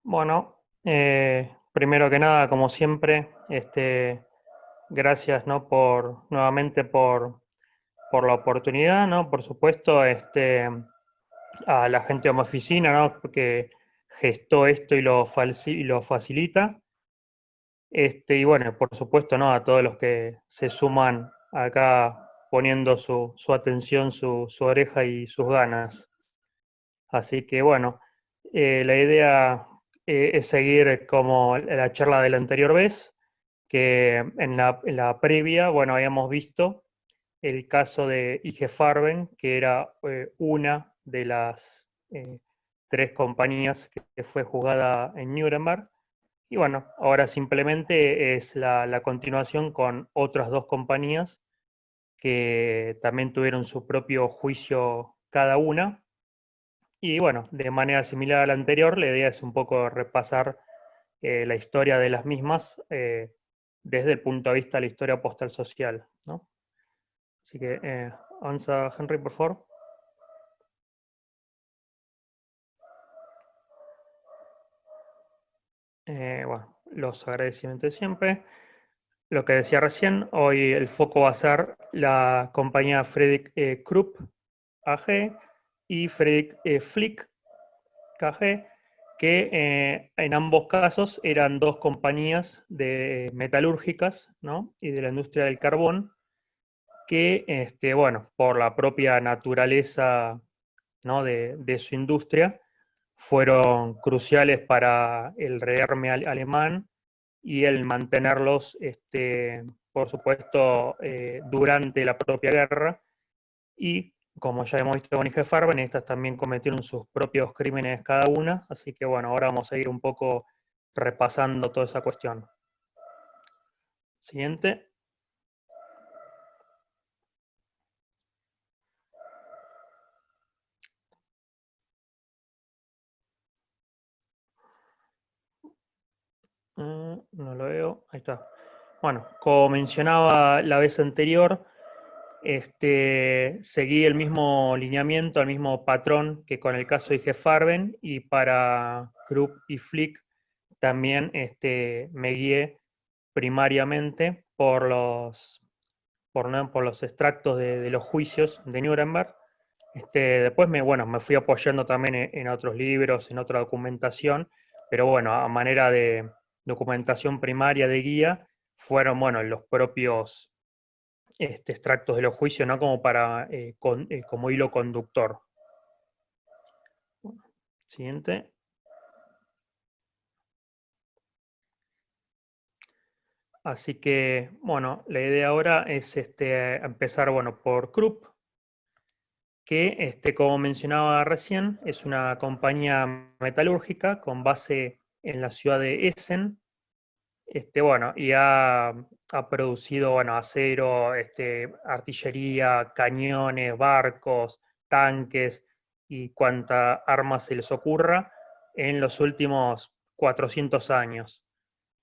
Bueno, primero que nada, como siempre, gracias, ¿no? Nuevamente por la oportunidad, ¿no? Por supuesto, a la gente de mi oficina, ¿no? Que gestó esto y lo facilita. Y bueno, por supuesto, ¿no? A todos los que se suman acá poniendo su atención, su oreja y sus ganas. Así que bueno, la idea es seguir como la charla de la anterior vez, que en la previa, bueno, habíamos visto el caso de IG Farben, que era una de las tres compañías que fue juzgada en Nuremberg. Y bueno, ahora simplemente es la continuación con otras dos compañías que también tuvieron su propio juicio cada una. Y bueno, de manera similar a la anterior, la idea es un poco repasar la historia de las mismas desde el punto de vista de la historia postal social, ¿no? Así que avanza, Henry, por favor. Bueno, los agradecimientos de siempre. Lo que decía recién, hoy el foco va a ser la compañía Friedrich Krupp AG y Friedrich Flick KG, que en ambos casos eran dos compañías metalúrgicas, ¿no? Y de la industria del carbón, que, bueno, por la propia naturaleza, ¿no? de su industria, fueron cruciales para el rearme alemán y el mantenerlos, por supuesto, durante la propia guerra. Y como ya hemos visto con IG Farben, estas también cometieron sus propios crímenes cada una. Así que bueno, ahora vamos a ir un poco repasando toda esa cuestión. Siguiente. No lo veo. Ahí está. Bueno, como mencionaba la vez anterior, seguí el mismo lineamiento, el mismo patrón que con el caso de IG Farben, y para Krupp y Flick también me guié primariamente por los extractos de los juicios de Nuremberg. Después bueno, me fui apoyando también en otros libros, en otra documentación, pero bueno, a manera de documentación primaria de guía, fueron bueno, los propios extractos de los juicios, ¿no? Como como hilo conductor. Siguiente. Así que, bueno, la idea ahora es empezar, bueno, por Krupp, que, como mencionaba recién, es una compañía metalúrgica con base en la ciudad de Essen, bueno, y ha producido, bueno, acero, artillería, cañones, barcos, tanques y cuanta arma se les ocurra en los últimos 400 años.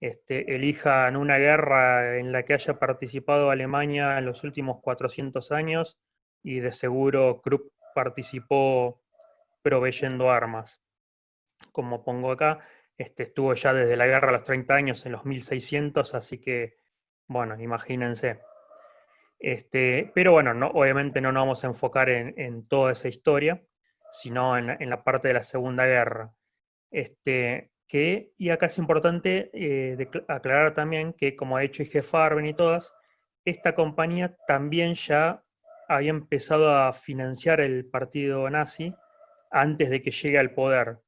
Elijan una guerra en la que haya participado Alemania en los últimos 400 años y de seguro Krupp participó proveyendo armas. Como pongo acá, estuvo ya desde la guerra a los 30 años en los 1600, así que, bueno, imagínense. Pero bueno, no, obviamente no nos vamos a enfocar en toda esa historia, sino en la parte de la Segunda Guerra. Y acá es importante aclarar también que, como ha hecho IG Farben y todas, esta compañía también ya había empezado a financiar el partido nazi antes de que llegue al poder.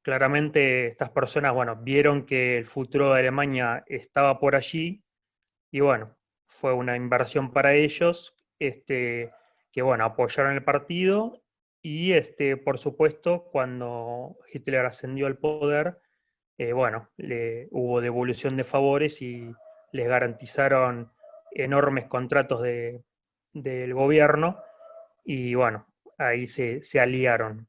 Claramente estas personas, bueno, vieron que el futuro de Alemania estaba por allí y bueno, fue una inversión para ellos, que bueno, apoyaron el partido y por supuesto, cuando Hitler ascendió al poder, bueno, hubo devolución de favores y les garantizaron enormes contratos del gobierno y bueno, ahí se aliaron.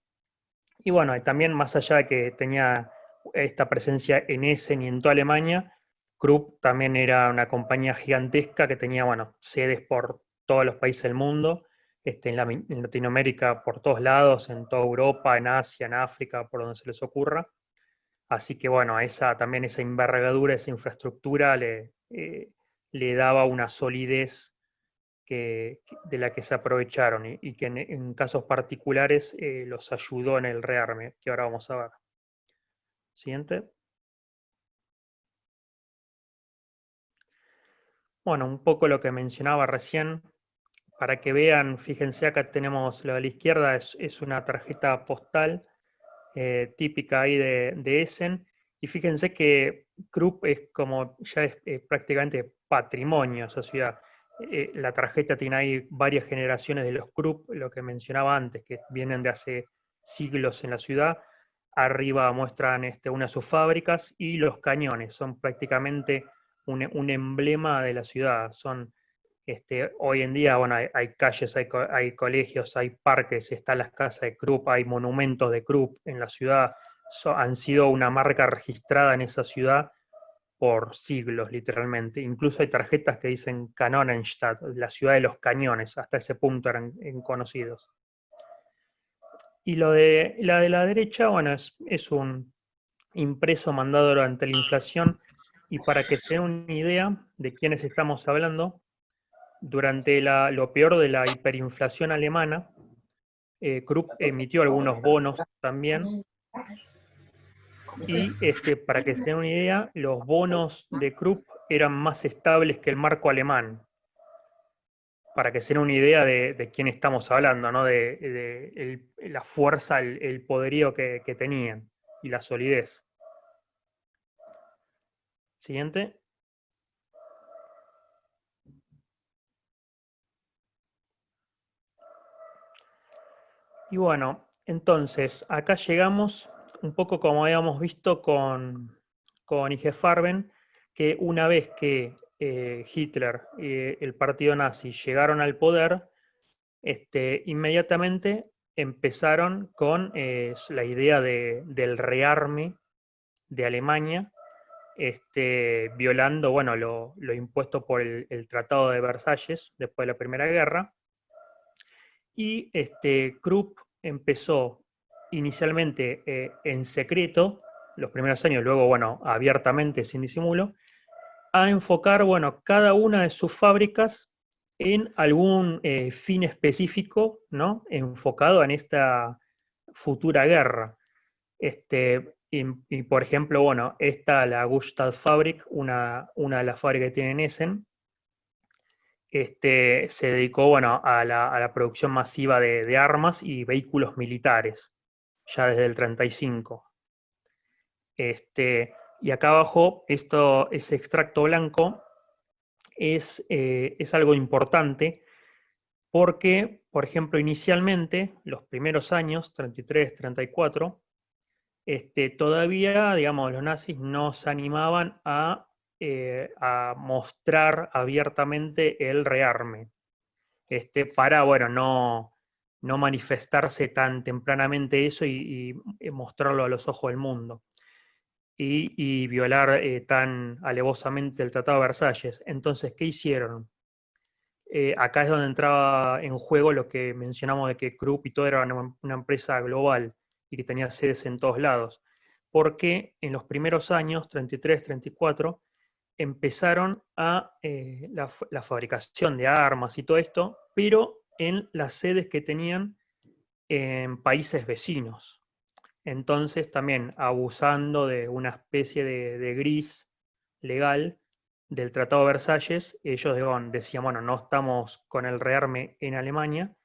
Y bueno, también más allá de que tenía esta presencia en Essen y en toda Alemania, Krupp también era una compañía gigantesca que tenía, bueno, sedes por todos los países del mundo, en Latinoamérica por todos lados, en toda Europa, en Asia, en África, por donde se les ocurra. Así que bueno, también esa envergadura, esa infraestructura le daba una solidez de la que se aprovecharon y que en casos particulares los ayudó en el rearme, que ahora vamos a ver. Siguiente. Bueno, un poco lo que mencionaba recién, para que vean, fíjense acá tenemos lo de la izquierda, es una tarjeta postal típica ahí de Essen, y fíjense que Krupp es como, ya es prácticamente patrimonio esa ciudad. La tarjeta tiene ahí varias generaciones de los Krupp, lo que mencionaba antes, que vienen de hace siglos en la ciudad. Arriba muestran una de sus fábricas y los cañones, son prácticamente un emblema de la ciudad. Son hoy en día, bueno, hay calles, hay colegios, hay parques, están las casas de Krupp, hay monumentos de Krupp en la ciudad. Han sido una marca registrada en esa ciudad por siglos, literalmente. Incluso hay tarjetas que dicen Kanonenstadt, la ciudad de los cañones, hasta ese punto eran conocidos. Y la derecha, bueno, es un impreso mandado durante la inflación, y para que se den una idea de quiénes estamos hablando, durante lo peor de la hiperinflación alemana, Krupp emitió algunos bonos también, y para que se den una idea, los bonos de Krupp eran más estables que el marco alemán, para que se den una idea de quién estamos hablando, ¿no? La fuerza, el poderío que tenían y la solidez. Siguiente. Y bueno, entonces, acá llegamos un poco como habíamos visto con IG Farben, que una vez que Hitler y el partido nazi llegaron al poder, inmediatamente empezaron con la idea del rearme de Alemania, violando, bueno, lo impuesto por el Tratado de Versalles después de la Primera Guerra. Y Krupp empezó inicialmente en secreto, los primeros años, luego, bueno, abiertamente, sin disimulo, a enfocar, bueno, cada una de sus fábricas en algún fin específico, ¿no? Enfocado en esta futura guerra. Por ejemplo, bueno, la Gustav Fabrik, una de las fábricas que tiene en Essen, se dedicó, bueno, a la producción masiva de armas y vehículos militares, ya desde el 35. Y acá abajo, ese extracto blanco es algo importante porque, por ejemplo, inicialmente, los primeros años, 33, 34, todavía, digamos, los nazis no se animaban a mostrar abiertamente el rearme, para, bueno, no manifestarse tan tempranamente eso y mostrarlo a los ojos del mundo. Y violar tan alevosamente el Tratado de Versalles. Entonces, ¿qué hicieron? Acá es donde entraba en juego lo que mencionamos de que Krupp y todo era una empresa global y que tenía sedes en todos lados. Porque en los primeros años, 33, 34, empezaron la fabricación de armas y todo esto, pero en las sedes que tenían en países vecinos. Entonces también abusando de una especie de gris legal del Tratado de Versalles, ellos decían, bueno, no estamos con el rearme en Alemania,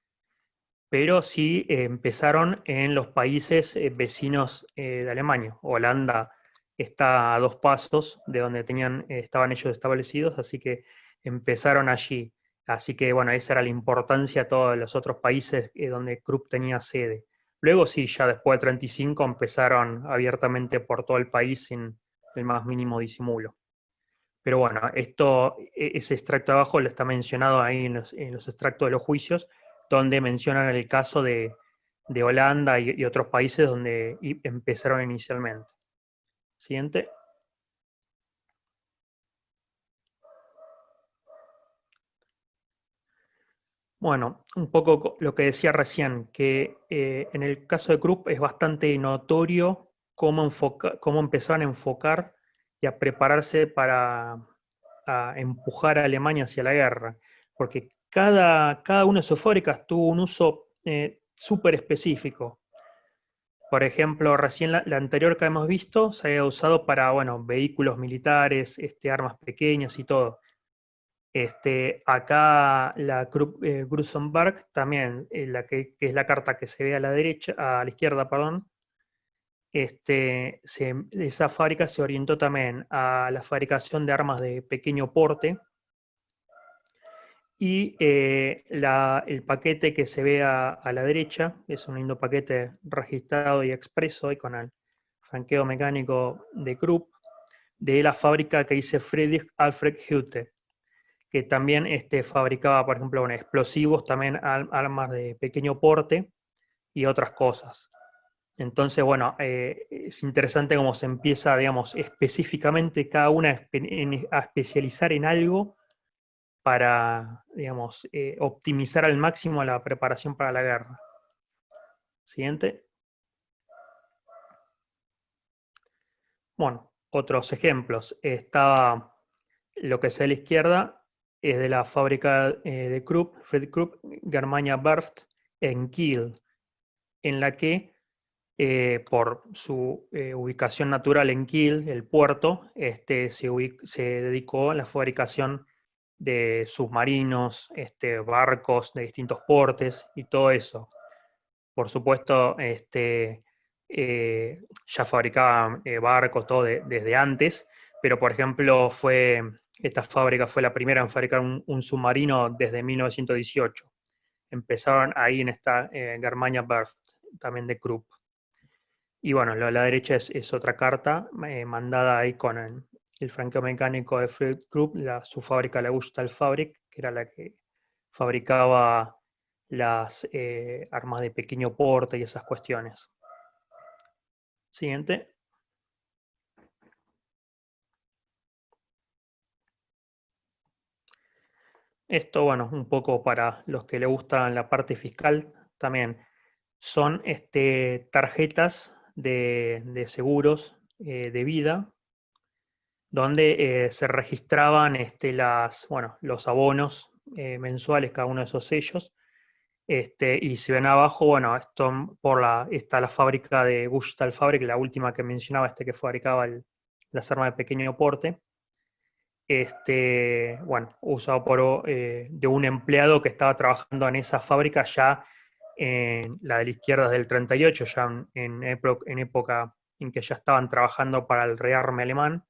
pero sí empezaron en los países vecinos de Alemania. Holanda está a 2 pasos de donde estaban ellos establecidos, así que empezaron allí. Así que bueno, esa era la importancia de todos los otros países donde Krupp tenía sede. Luego sí, ya después del 35 empezaron abiertamente por todo el país sin el más mínimo disimulo. Pero bueno, ese extracto de abajo lo está mencionado ahí en los extractos de los juicios, donde mencionan el caso de Holanda y otros países donde empezaron inicialmente. Siguiente. Bueno, un poco lo que decía recién, que en el caso de Krupp es bastante notorio cómo empezaron a enfocar y a prepararse para empujar a Alemania hacia la guerra, porque cada una de sus fábricas tuvo un uso súper específico. Por ejemplo, recién la anterior que hemos visto se había usado para, bueno, vehículos militares, armas pequeñas y todo. Acá la Grusenberg también, que es la carta que se ve a la derecha, a la izquierda, perdón, esa fábrica se orientó también a la fabricación de armas de pequeño porte, y el paquete que se ve a la derecha es un lindo paquete registrado y expreso y con el franqueo mecánico de Krupp, de la fábrica que dice Friedrich Alfred Hütte, que también fabricaba, por ejemplo, bueno, explosivos, también armas de pequeño porte y otras cosas. Entonces, bueno, es interesante cómo se empieza, digamos, específicamente cada una a especializar en algo para, digamos, optimizar al máximo la preparación para la guerra. Siguiente. Bueno, otros ejemplos. Estaba lo que se ve a la izquierda, es de la fábrica de Krupp, Fred Krupp, Germania Werft, en Kiel, en la que por su ubicación natural en Kiel, el puerto, se dedicó a la fabricación de submarinos, barcos de distintos portes y todo eso. Por supuesto, ya fabricaban barcos todo desde antes, pero por ejemplo esta fábrica fue la primera en fabricar un submarino desde 1918. Empezaron ahí en esta Germania Werft, también de Krupp. Y bueno, lo de la derecha es otra carta mandada ahí con el franqueo mecánico de Fred Krupp, su fábrica, la Gustal Fabrik, que era la que fabricaba las armas de pequeño porte y esas cuestiones. Siguiente. Esto, bueno, un poco para los que le gustan la parte fiscal también. Son tarjetas de seguros de vida, donde se registraban bueno, los abonos mensuales, cada uno de esos sellos. Y si ven abajo, bueno, esto está la fábrica de Gustal Fabrik, la última que mencionaba, que fabricaba las armas de pequeño porte. Bueno, usado de un empleado que estaba trabajando en esa fábrica ya en la de la izquierda del 38, ya en época en que ya estaban trabajando para el rearme alemán,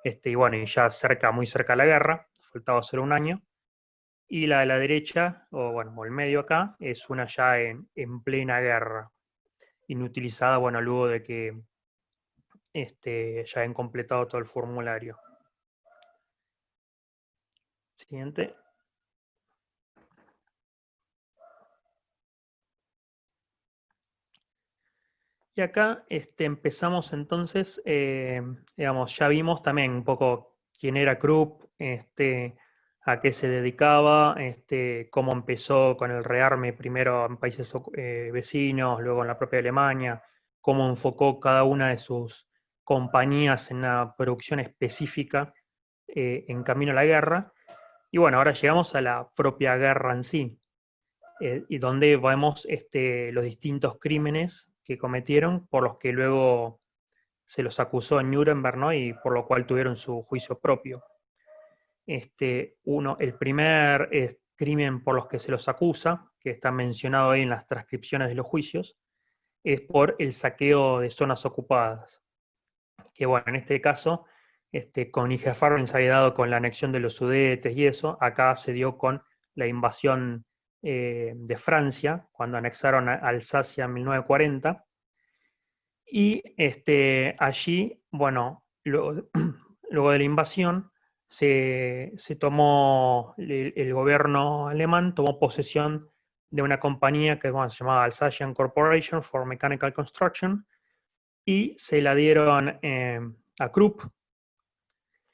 y bueno, y ya muy cerca de la guerra, faltaba solo un año. Y la de la derecha, o bueno, o el medio acá, es una ya en plena guerra, inutilizada, bueno, luego de que ya hayan completado todo el formulario. Siguiente. Y acá empezamos entonces, digamos, ya vimos también un poco quién era Krupp, a qué se dedicaba, cómo empezó con el rearme primero en países vecinos, luego en la propia Alemania, cómo enfocó cada una de sus compañías en una producción específica en camino a la guerra. Y bueno, ahora llegamos a la propia guerra en sí, y donde vemos los distintos crímenes que cometieron, por los que luego se los acusó en Nuremberg, ¿no? Y por lo cual tuvieron su juicio propio. El primer crimen por los que se los acusa, que está mencionado ahí en las transcripciones de los juicios, es por el saqueo de zonas ocupadas. Que bueno, en este caso, con Igefarben se había dado con la anexión de los Sudetes y eso, acá se dio con la invasión de Francia, cuando anexaron a Alsacia en 1940. Y allí, bueno, luego de la invasión, se tomó, el gobierno alemán tomó posesión de una compañía que bueno, se llamaba Alsatian Corporation for Mechanical Construction, y se la dieron a Krupp.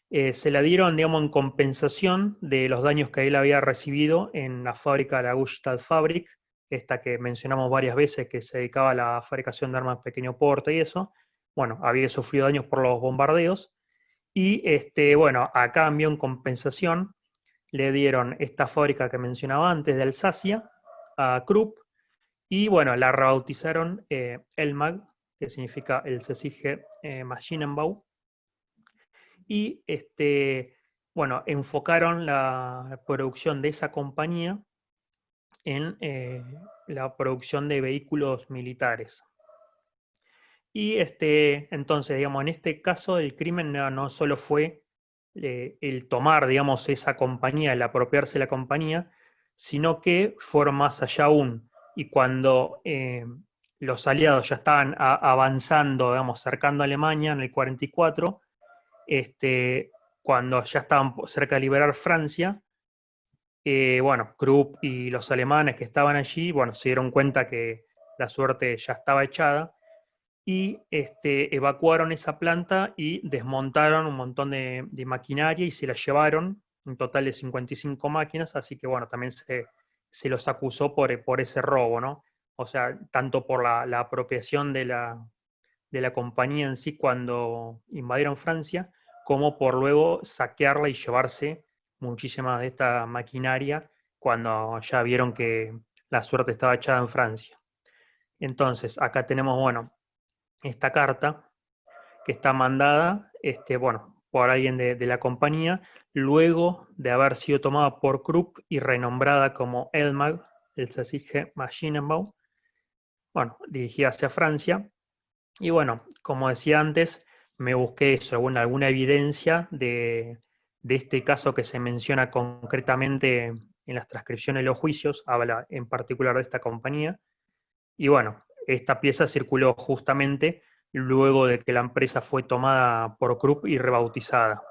Se la dieron, digamos, en compensación de los daños que él había recibido en la fábrica de la Gustad Fabrik, esta que mencionamos varias veces, que se dedicaba a la fabricación de armas de pequeño porte y eso. bueno, había sufrido daños por los bombardeos, y bueno, a cambio, en compensación, le dieron esta fábrica que mencionaba antes de Alsacia a Krupp, y bueno, la rebautizaron Elmag, que significa el Sächsische Maschinenbau, y bueno, enfocaron la producción de esa compañía en la producción de vehículos militares. Y entonces, digamos, en este caso el crimen no solo fue el tomar, digamos, esa compañía, el apropiarse de la compañía, sino que fueron más allá aún. Y cuando los aliados ya estaban avanzando, digamos, cercando a Alemania en el 44, cuando ya estaban cerca de liberar Francia, bueno, Krupp y los alemanes que estaban allí, bueno, se dieron cuenta que la suerte ya estaba echada y evacuaron esa planta y desmontaron un montón de maquinaria y se la llevaron, un total de 55 máquinas, así que bueno, también se los acusó por ese robo, ¿no? O sea, tanto por la apropiación de la compañía en sí cuando invadieron Francia, como por luego saquearla y llevarse muchísima de esta maquinaria cuando ya vieron que la suerte estaba echada en Francia. Entonces, acá tenemos, bueno, esta carta que está mandada, bueno, por alguien de la compañía, luego de haber sido tomada por Krupp y renombrada como Elmag, el Sächsische Maschinenbau, bueno, dirigida hacia Francia. Y bueno, como decía antes, me busqué eso, alguna evidencia de este caso que se menciona concretamente en las transcripciones de los juicios, habla en particular de esta compañía. Y bueno, esta pieza circuló justamente luego de que la empresa fue tomada por Krupp y rebautizada.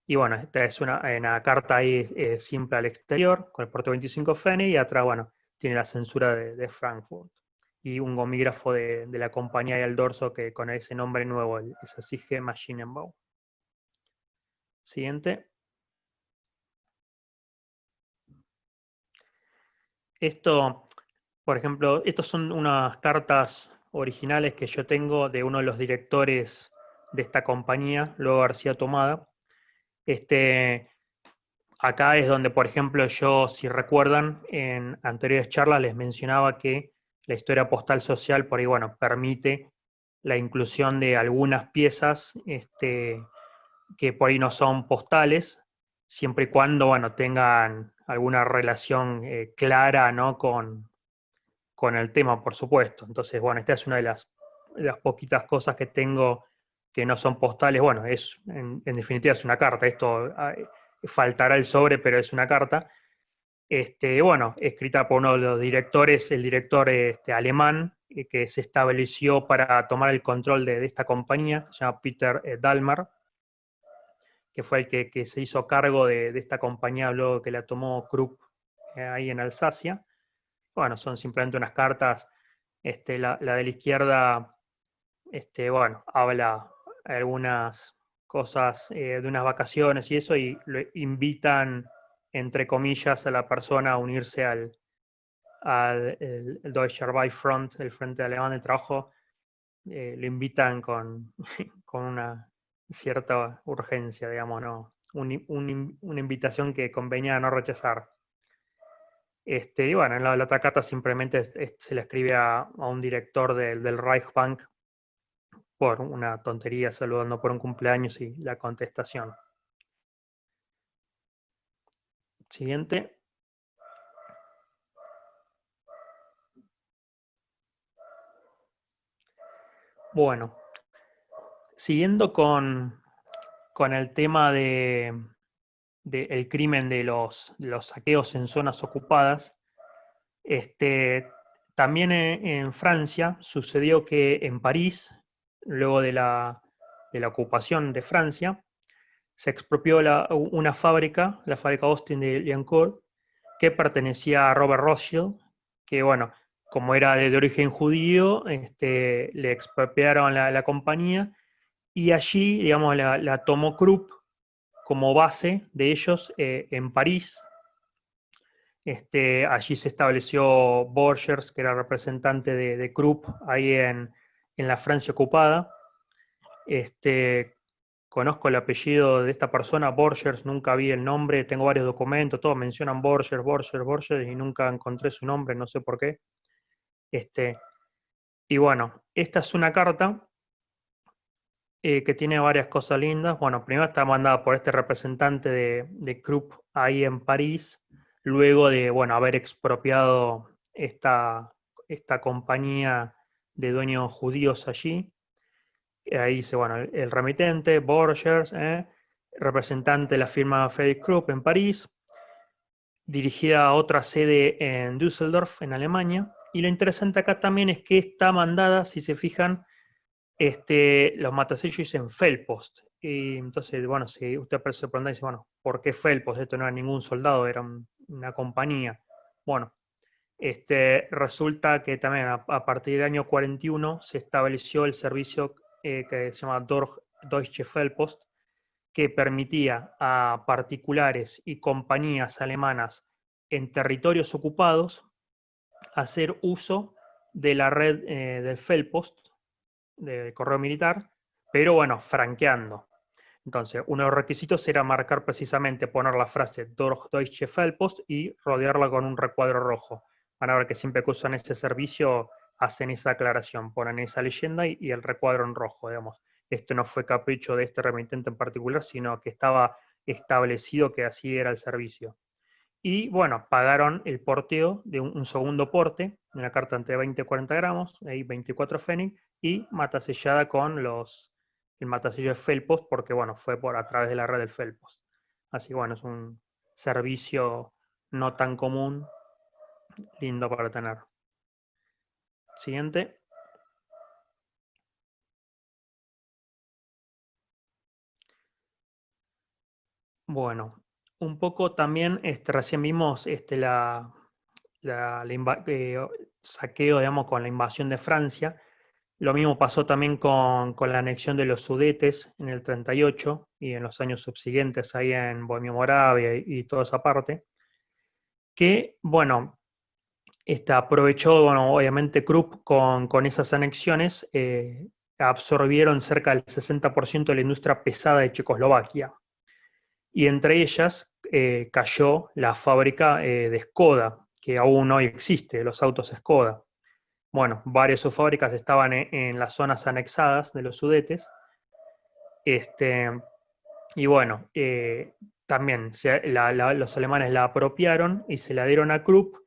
Y bueno, esta es una carta ahí simple al exterior, con el puerto 25 Fene, y atrás, bueno, tiene la censura de Frankfurt. Y un gomígrafo de la compañía y el dorso que con ese nombre nuevo, el Sächsische Maschinenbau. Siguiente. Esto, por ejemplo, estas son unas cartas originales que yo tengo de uno de los directores de esta compañía, luego García Tomada. Este, Acá es donde, por ejemplo, yo, si recuerdan, en anteriores charlas les mencionaba que la historia postal social, por ahí, bueno, permite la inclusión de algunas piezas que por ahí no son postales, siempre y cuando, bueno, tengan alguna relación clara, ¿no? con el tema, por supuesto. Entonces, bueno, esta es una de las poquitas cosas que tengo que no son postales. Bueno, en definitiva es una carta. Esto faltará el sobre, pero es una carta. Bueno, escrita por uno de los directores, el director alemán, que se estableció para tomar el control de esta compañía, se llama Peter Dahlmer, que fue el que se hizo cargo de esta compañía luego que la tomó Krupp ahí en Alsacia. Bueno, son simplemente unas cartas. La de la izquierda, bueno, habla algunas cosas de unas vacaciones y eso, y lo invitan, entre comillas, a la persona a unirse al el Deutsche Arbeitsfront, el Frente Alemán de Trabajo. Lo invitan con una cierta urgencia, digamos, ¿no? Una invitación que convenía no rechazar. Y bueno, en la otra carta simplemente se le escribe a un director del Reichsbank por una tontería, saludando por un cumpleaños y la contestación. Siguiente. Bueno, siguiendo con el tema el crimen de los saqueos en zonas ocupadas, también en Francia sucedió que en París, luego de la ocupación de Francia, se expropió una fábrica, la fábrica Austin de Liancourt, que pertenecía a Robert Rothschild, que bueno, como era de origen judío, le expropiaron la compañía, y allí, digamos, la tomó Krupp como base de ellos en París. Allí se estableció Borgers, que era representante de Krupp ahí en la Francia ocupada. Conozco el apellido de esta persona, Borgers, nunca vi el nombre, tengo varios documentos, todos mencionan Borgers, Borgers, Borgers, y nunca encontré su nombre, no sé por qué. Y bueno, esta es una carta que tiene varias cosas lindas. Bueno, primero está mandada por este representante de Krupp ahí en París, luego de, bueno, haber expropiado esta compañía de dueños judíos allí. Ahí dice, bueno, el remitente, Borgers, representante de la firma Friedrich Krupp en París, dirigida a otra sede en Düsseldorf, en Alemania. Y lo interesante acá también es que está mandada, si se fijan, los matasellos dicen Felpost. Y entonces, bueno, si usted se pregunta, dice, bueno, ¿por qué Felpost? Esto no era ningún soldado, era una compañía. Bueno, resulta que también a partir del año 41 se estableció el servicio que se llama Deutsche Feldpost, que permitía a particulares y compañías alemanas en territorios ocupados hacer uso de la red del Feldpost, de correo militar, pero bueno, franqueando. Entonces, uno de los requisitos era marcar precisamente, poner la frase Deutsche Feldpost y rodearla con un recuadro rojo. Van a ver que siempre que usan ese servicio hacen esa aclaración, ponen esa leyenda y el recuadro en rojo, digamos. Esto no fue capricho de este remitente en particular, sino que estaba establecido que así era el servicio. Y bueno, pagaron el porteo de un segundo porte, una carta entre 20 y 40 gramos, ahí 24 Pfennig, y matasellada con el matasello de Felpost, porque bueno, fue por a través de la red del Felpost. Así que bueno, es un servicio no tan común, lindo para tener. Siguiente. Bueno, un poco también, recién vimos saqueo, digamos, con la invasión de Francia. Lo mismo pasó también con la anexión de los Sudetes en el 38 y en los años subsiguientes ahí en Bohemia-Moravia y toda esa parte, que, bueno, aprovechó, bueno, obviamente Krupp con esas anexiones, absorbieron cerca del 60% de la industria pesada de Checoslovaquia. Y entre ellas cayó la fábrica de Skoda, que aún hoy existe, los autos Skoda. Bueno, varias de sus fábricas estaban en las zonas anexadas de los Sudetes. Este, y bueno, también los alemanes la apropiaron y se la dieron a Krupp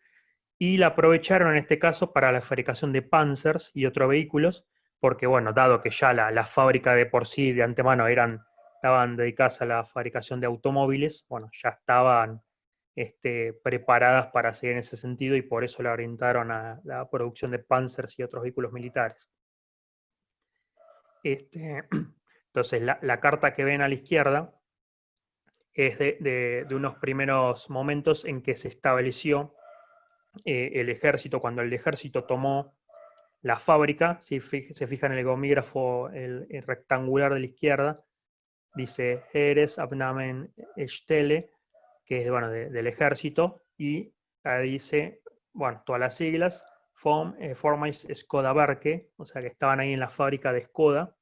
y la aprovecharon en este caso para la fabricación de Panzers y otros vehículos, porque bueno, dado que ya la fábrica de por sí de antemano estaban dedicadas a la fabricación de automóviles, bueno, ya estaban preparadas para seguir en ese sentido y por eso la orientaron a la producción de Panzers y otros vehículos militares. Entonces, la carta que ven a la izquierda es de unos primeros momentos en que se estableció el ejército, cuando el ejército tomó la fábrica, si se fijan en el gomígrafo, el rectangular de la izquierda, dice Heeresabnahmen Stelle, que es bueno, del ejército, y ahí dice, bueno, todas las siglas, Formais Skoda Werke, o sea que estaban ahí en la fábrica de Skoda,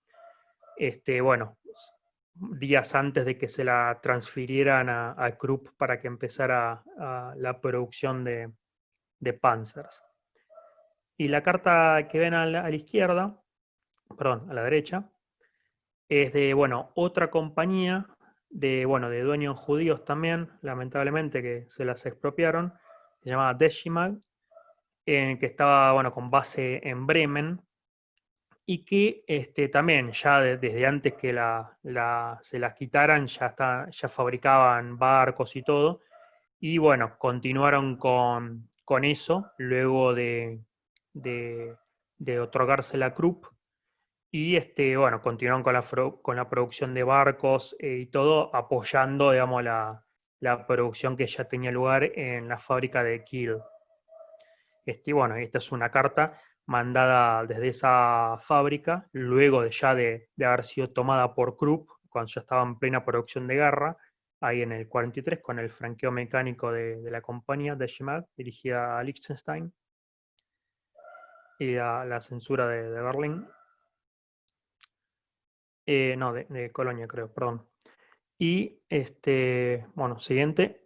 bueno, días antes de que se la transfirieran a Krupp para que empezara la producción de Panzers. Y la carta que ven a la izquierda, perdón, a la derecha, es de, bueno, otra compañía de, bueno, de dueños judíos también, lamentablemente, que se las expropiaron, se llamaba Decimal, que estaba, bueno, con base en Bremen, y que también ya desde antes que se las quitaran, ya fabricaban barcos y todo, y bueno, continuaron con eso luego de, de otorgársela a Krupp, y bueno, continuaron con la producción de barcos y todo, apoyando, digamos, la producción que ya tenía lugar en la fábrica de Kiel. Bueno, esta es una carta mandada desde esa fábrica, luego de haber sido tomada por Krupp, cuando ya estaba en plena producción de guerra, ahí en el 43, con el franqueo mecánico de la compañía de Schmack, dirigida a Liechtenstein, y la censura de Berlín. No, de Colonia, creo, perdón. Y bueno, siguiente.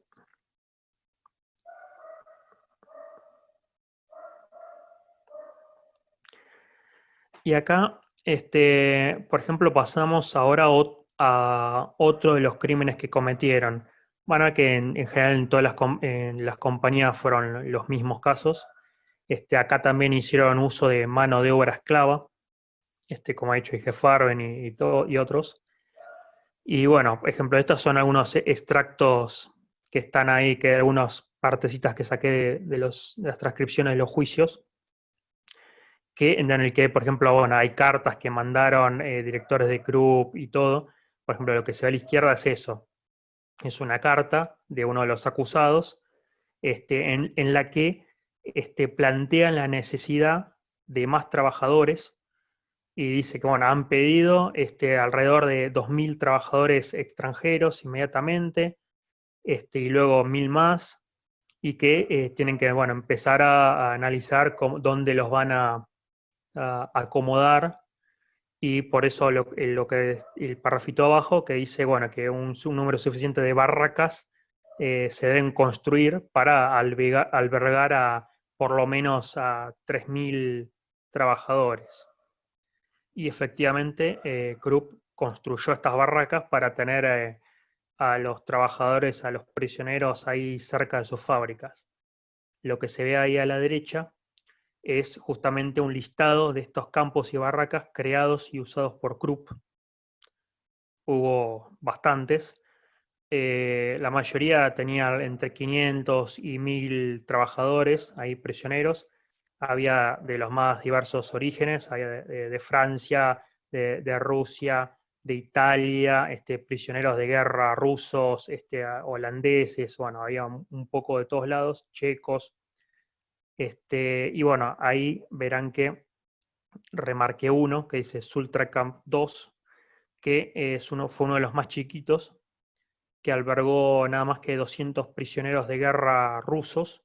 Y acá, por ejemplo, pasamos ahora a otro de los crímenes que cometieron. Bueno, que en general en todas en las compañías fueron los mismos casos. Acá también hicieron uso de mano de obra esclava, como ha dicho Ige Farben y otros. Y bueno, por ejemplo, estos son algunos extractos que están ahí, que algunas partecitas que saqué de las transcripciones de los juicios en el que, por ejemplo, bueno, hay cartas que mandaron directores de Krupp y todo. Por ejemplo, lo que se ve a la izquierda es eso. Es una carta de uno de los acusados, en la que plantean la necesidad de más trabajadores y dice que, bueno, han pedido alrededor de 2.000 trabajadores extranjeros inmediatamente, y luego 1.000 más, y que tienen que, bueno, empezar a analizar dónde los van a acomodar, y por eso el parrafito abajo que dice, bueno, que un número suficiente de barracas se deben construir para albergar a por lo menos a 3.000 trabajadores. Y efectivamente, Krupp construyó estas barracas para tener a los trabajadores, a los prisioneros ahí cerca de sus fábricas. Lo que se ve ahí a la derecha es justamente un listado de estos campos y barracas creados y usados por Krupp. Hubo bastantes. La mayoría tenía entre 500 y 1.000 trabajadores, ahí prisioneros. Había de los más diversos orígenes, había de Francia, de Rusia, de Italia, prisioneros de guerra rusos, holandeses, bueno, había un poco de todos lados, checos. Y bueno, ahí verán que remarqué uno que dice Sultrecamp 2, que fue uno de los más chiquitos, que albergó nada más que 200 prisioneros de guerra rusos,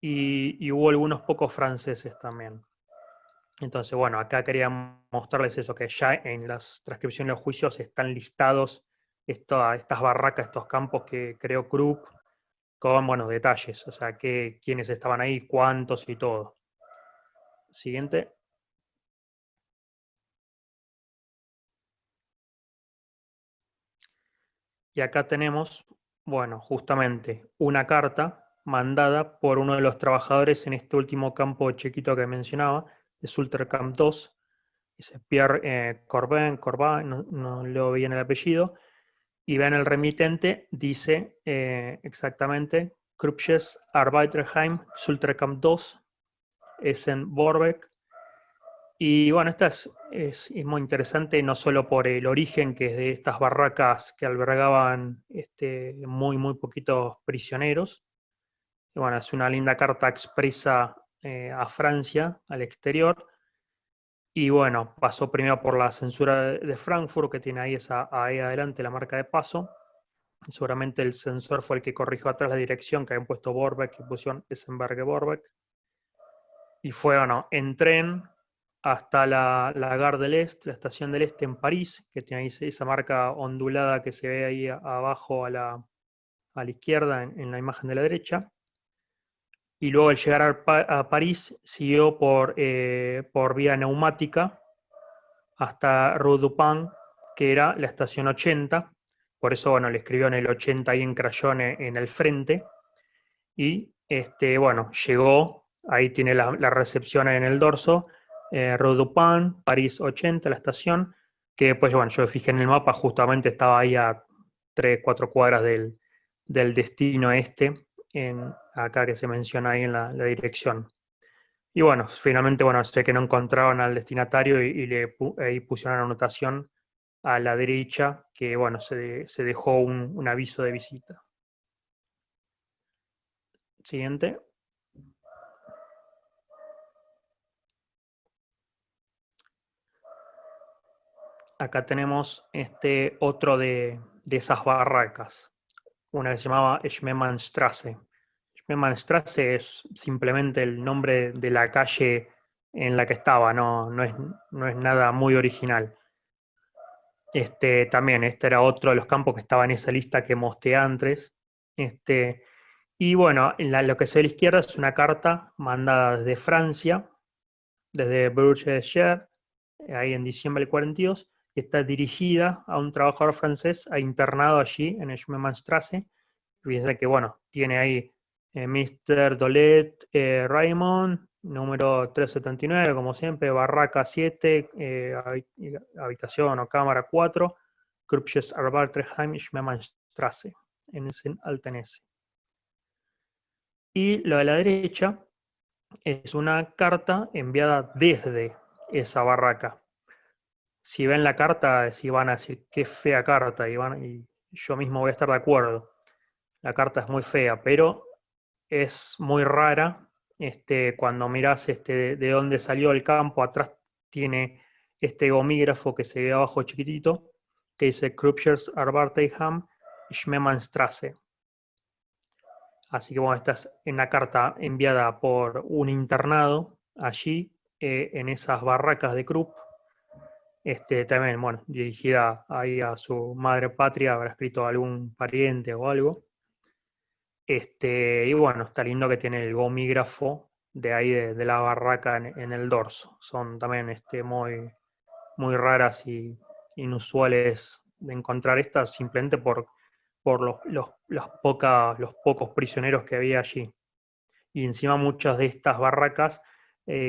y hubo algunos pocos franceses también. Entonces, bueno, acá quería mostrarles eso, que ya en las transcripciones de los juicios están listados estas barracas, estos campos que creó Krupp, con buenos detalles, o sea, quiénes estaban ahí, cuántos y todo. Siguiente. Y acá tenemos, bueno, justamente una carta mandada por uno de los trabajadores en este último campo chiquito que mencionaba, de Sultercamp 2, dice Pierre Corbin, no leo bien el apellido, y vean el remitente, dice exactamente Krupsches Arbeiterheim Sultercamp 2, Essen-Borbeck. Y bueno, esta es muy interesante no solo por el origen, que es de estas barracas que albergaban muy, muy poquitos prisioneros. Y bueno, es una linda carta expresa a Francia, al exterior. Y bueno, pasó primero por la censura de Frankfurt, que tiene ahí adelante la marca de paso. Seguramente el censor fue el que corrigió atrás la dirección que habían puesto Borbeck y pusieron Essenberge-Borbeck. Y fue, bueno, en tren hasta la Gare del Est, la estación del Este en París, que tiene ahí esa marca ondulada que se ve ahí abajo a la izquierda en la imagen de la derecha. Y luego al llegar a París siguió por vía neumática hasta Rue du Pain, que era la estación 80. Por eso, bueno, le escribió en el 80 ahí en crayón en el frente. Y bueno, llegó, ahí tiene la recepción en el dorso, Rue du Pain, París 80, la estación, que pues bueno, yo me fijé en el mapa, justamente estaba ahí a 3, 4 cuadras del destino acá que se menciona ahí en la dirección. Y bueno, finalmente, bueno, sé que no encontraron al destinatario ahí pusieron una anotación a la derecha que, bueno, se dejó un aviso de visita. Siguiente. Acá tenemos otro de esas barracas, una que se llamaba Schmemmannstraße. Schmemmannstraße es simplemente el nombre de la calle en la que estaba, no es nada muy original. También este era otro de los campos que estaba en esa lista que mostré antes. Este, y bueno, lo que se ve a la izquierda es una carta mandada desde Francia, desde Bruges de Cher, ahí en diciembre del 42, y está dirigida a un trabajador francés internado allí en el Schumannstrasse. Fíjense que, bueno, tiene ahí Mr. Dolet Raymond, número 379, como siempre, barraca 7, habitación o cámara 4, Krupsches Arbeiterheim Schumannstrasse, en Altenese. Y lo de la derecha es una carta enviada desde esa barraca. Si ven la carta, si van a decir qué fea carta, y yo mismo voy a estar de acuerdo. La carta es muy fea, pero es muy rara. Cuando mirás de dónde salió el campo, atrás tiene este gomígrafo que se ve abajo chiquitito, que dice Krupschers Arbeiterheim Schmemmannstrasse. Así que bueno, esta es una carta enviada por un internado allí, en esas barracas de Krupp. También, bueno, dirigida ahí a su madre patria, habrá escrito algún pariente o algo. Y bueno, está lindo que tiene el gomígrafo de ahí de la barraca en el dorso. Son también muy, muy raras y inusuales de encontrar estas simplemente por los pocos prisioneros que había allí. Y encima muchas de estas barracas,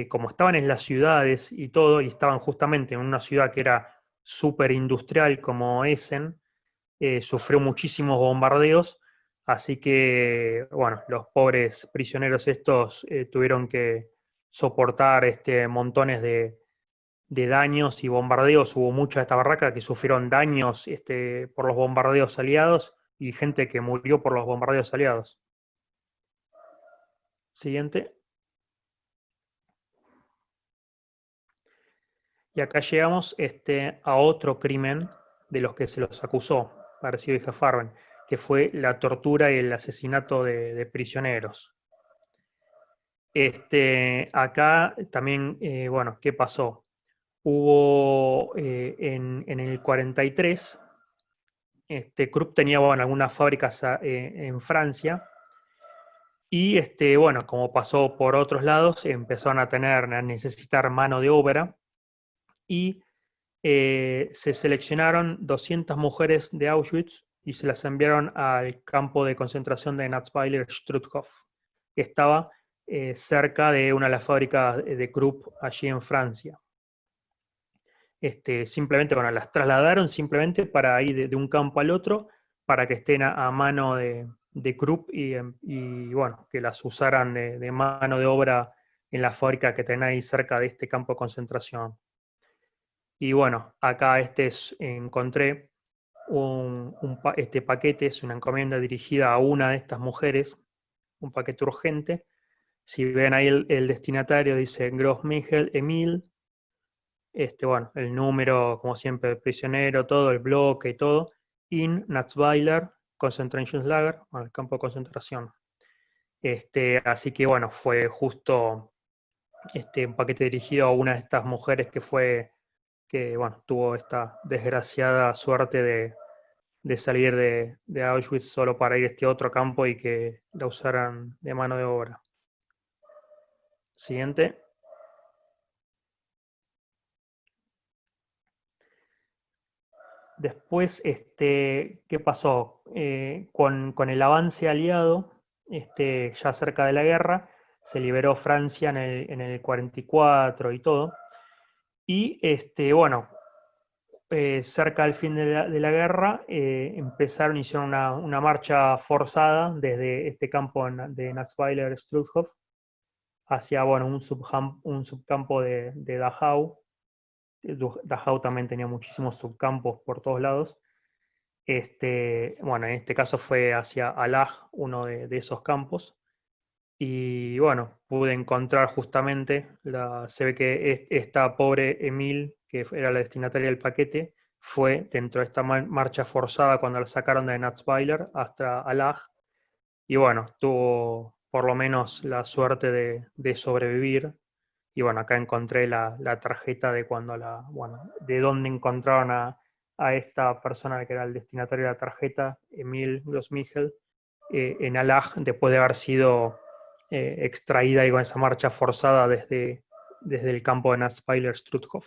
como estaban en las ciudades y todo, y estaban justamente en una ciudad que era súper industrial como Essen, sufrió muchísimos bombardeos, así que, bueno, los pobres prisioneros estos tuvieron que soportar montones de daños y bombardeos. Hubo muchas de esta barraca que sufrieron daños por los bombardeos aliados y gente que murió por los bombardeos aliados. Siguiente. Y acá llegamos a otro crimen de los que se los acusó, parecido a Farben, que fue la tortura y el asesinato de prisioneros. Acá también, bueno, ¿qué pasó? Hubo en el 43, Krupp tenía, bueno, algunas fábricas en Francia, y bueno, como pasó por otros lados, empezaron a necesitar mano de obra, y se seleccionaron 200 mujeres de Auschwitz y se las enviaron al campo de concentración de Natzweiler-Struthof, que estaba cerca de una de las fábricas de Krupp allí en Francia. Simplemente, bueno, las trasladaron simplemente para ir de un campo al otro, para que estén a mano de Krupp y, bueno, que las usaran de mano de obra en la fábrica que tenéis ahí cerca de este campo de concentración. Y bueno, acá encontré este paquete, es una encomienda dirigida a una de estas mujeres, un paquete urgente. Si ven ahí el destinatario, dice Grossmingel Emil, bueno, el número, como siempre, el prisionero, todo, el bloque y todo, in Natzweiler Concentration Lager, bueno, el campo de concentración. Así que bueno, fue justo un paquete dirigido a una de estas mujeres que bueno, tuvo esta desgraciada suerte de salir de Auschwitz solo para ir a este otro campo y que la usaran de mano de obra. Siguiente. Después, ¿qué pasó? Con el avance aliado, ya cerca de la guerra, se liberó Francia en el 44 y todo. Y bueno, cerca del fin de la guerra, hicieron una marcha forzada desde este campo de Natzweiler-Struthof hacia, bueno, un subcampo de Dachau. Dachau también tenía muchísimos subcampos por todos lados. Bueno, en este caso fue hacia Alag, uno de esos campos. Y bueno, pude encontrar justamente, se ve que esta pobre Emil, que era la destinataria del paquete, fue dentro de esta marcha forzada cuando la sacaron de Natzweiler hasta Alag. Y bueno, tuvo por lo menos la suerte de sobrevivir. Y bueno, acá encontré la tarjeta de cuando bueno, de dónde encontraron a a esta persona que era el destinatario de la tarjeta, Emil Grossmigel, en Alag, después de haber sido extraída y con esa marcha forzada desde el campo de Natzweiler-Struthof,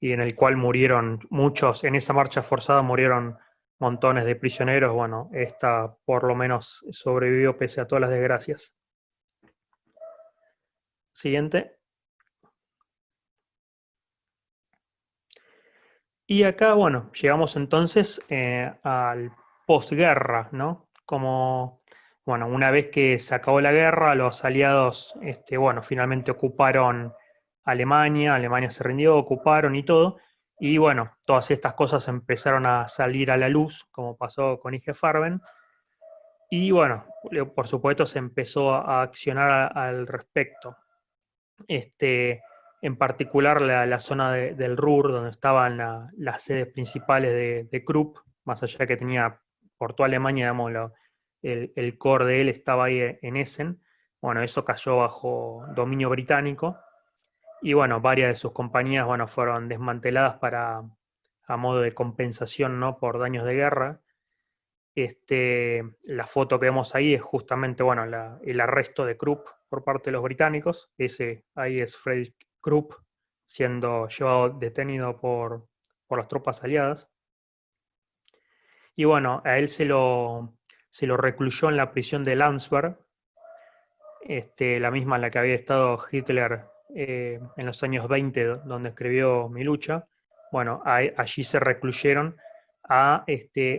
y en el cual murieron muchos, en esa marcha forzada murieron montones de prisioneros. Bueno, esta por lo menos sobrevivió pese a todas las desgracias. Siguiente. Y acá, bueno, llegamos entonces al posguerra, ¿no? Como, bueno, una vez que se acabó la guerra, los aliados, bueno, finalmente ocuparon Alemania, Alemania se rindió, ocuparon y todo, y bueno, todas estas cosas empezaron a salir a la luz, como pasó con IG Farben, y bueno, por supuesto se empezó a accionar al respecto. Este, en particular la zona del Ruhr, donde estaban las sedes principales de Krupp, más allá que tenía por toda Alemania, digamos, el core de él estaba ahí en Essen. Bueno, eso cayó bajo dominio británico y bueno, varias de sus compañías, bueno, fueron desmanteladas a modo de compensación, ¿no? Por daños de guerra. La foto que vemos ahí es justamente, bueno, el arresto de Krupp por parte de los británicos. Ese ahí es Frederick Krupp siendo llevado detenido por las tropas aliadas. Y bueno, a él se lo recluyó en la prisión de Landsberg, la misma en la que había estado Hitler en los años 20, donde escribió Mi lucha. Bueno, allí se recluyeron a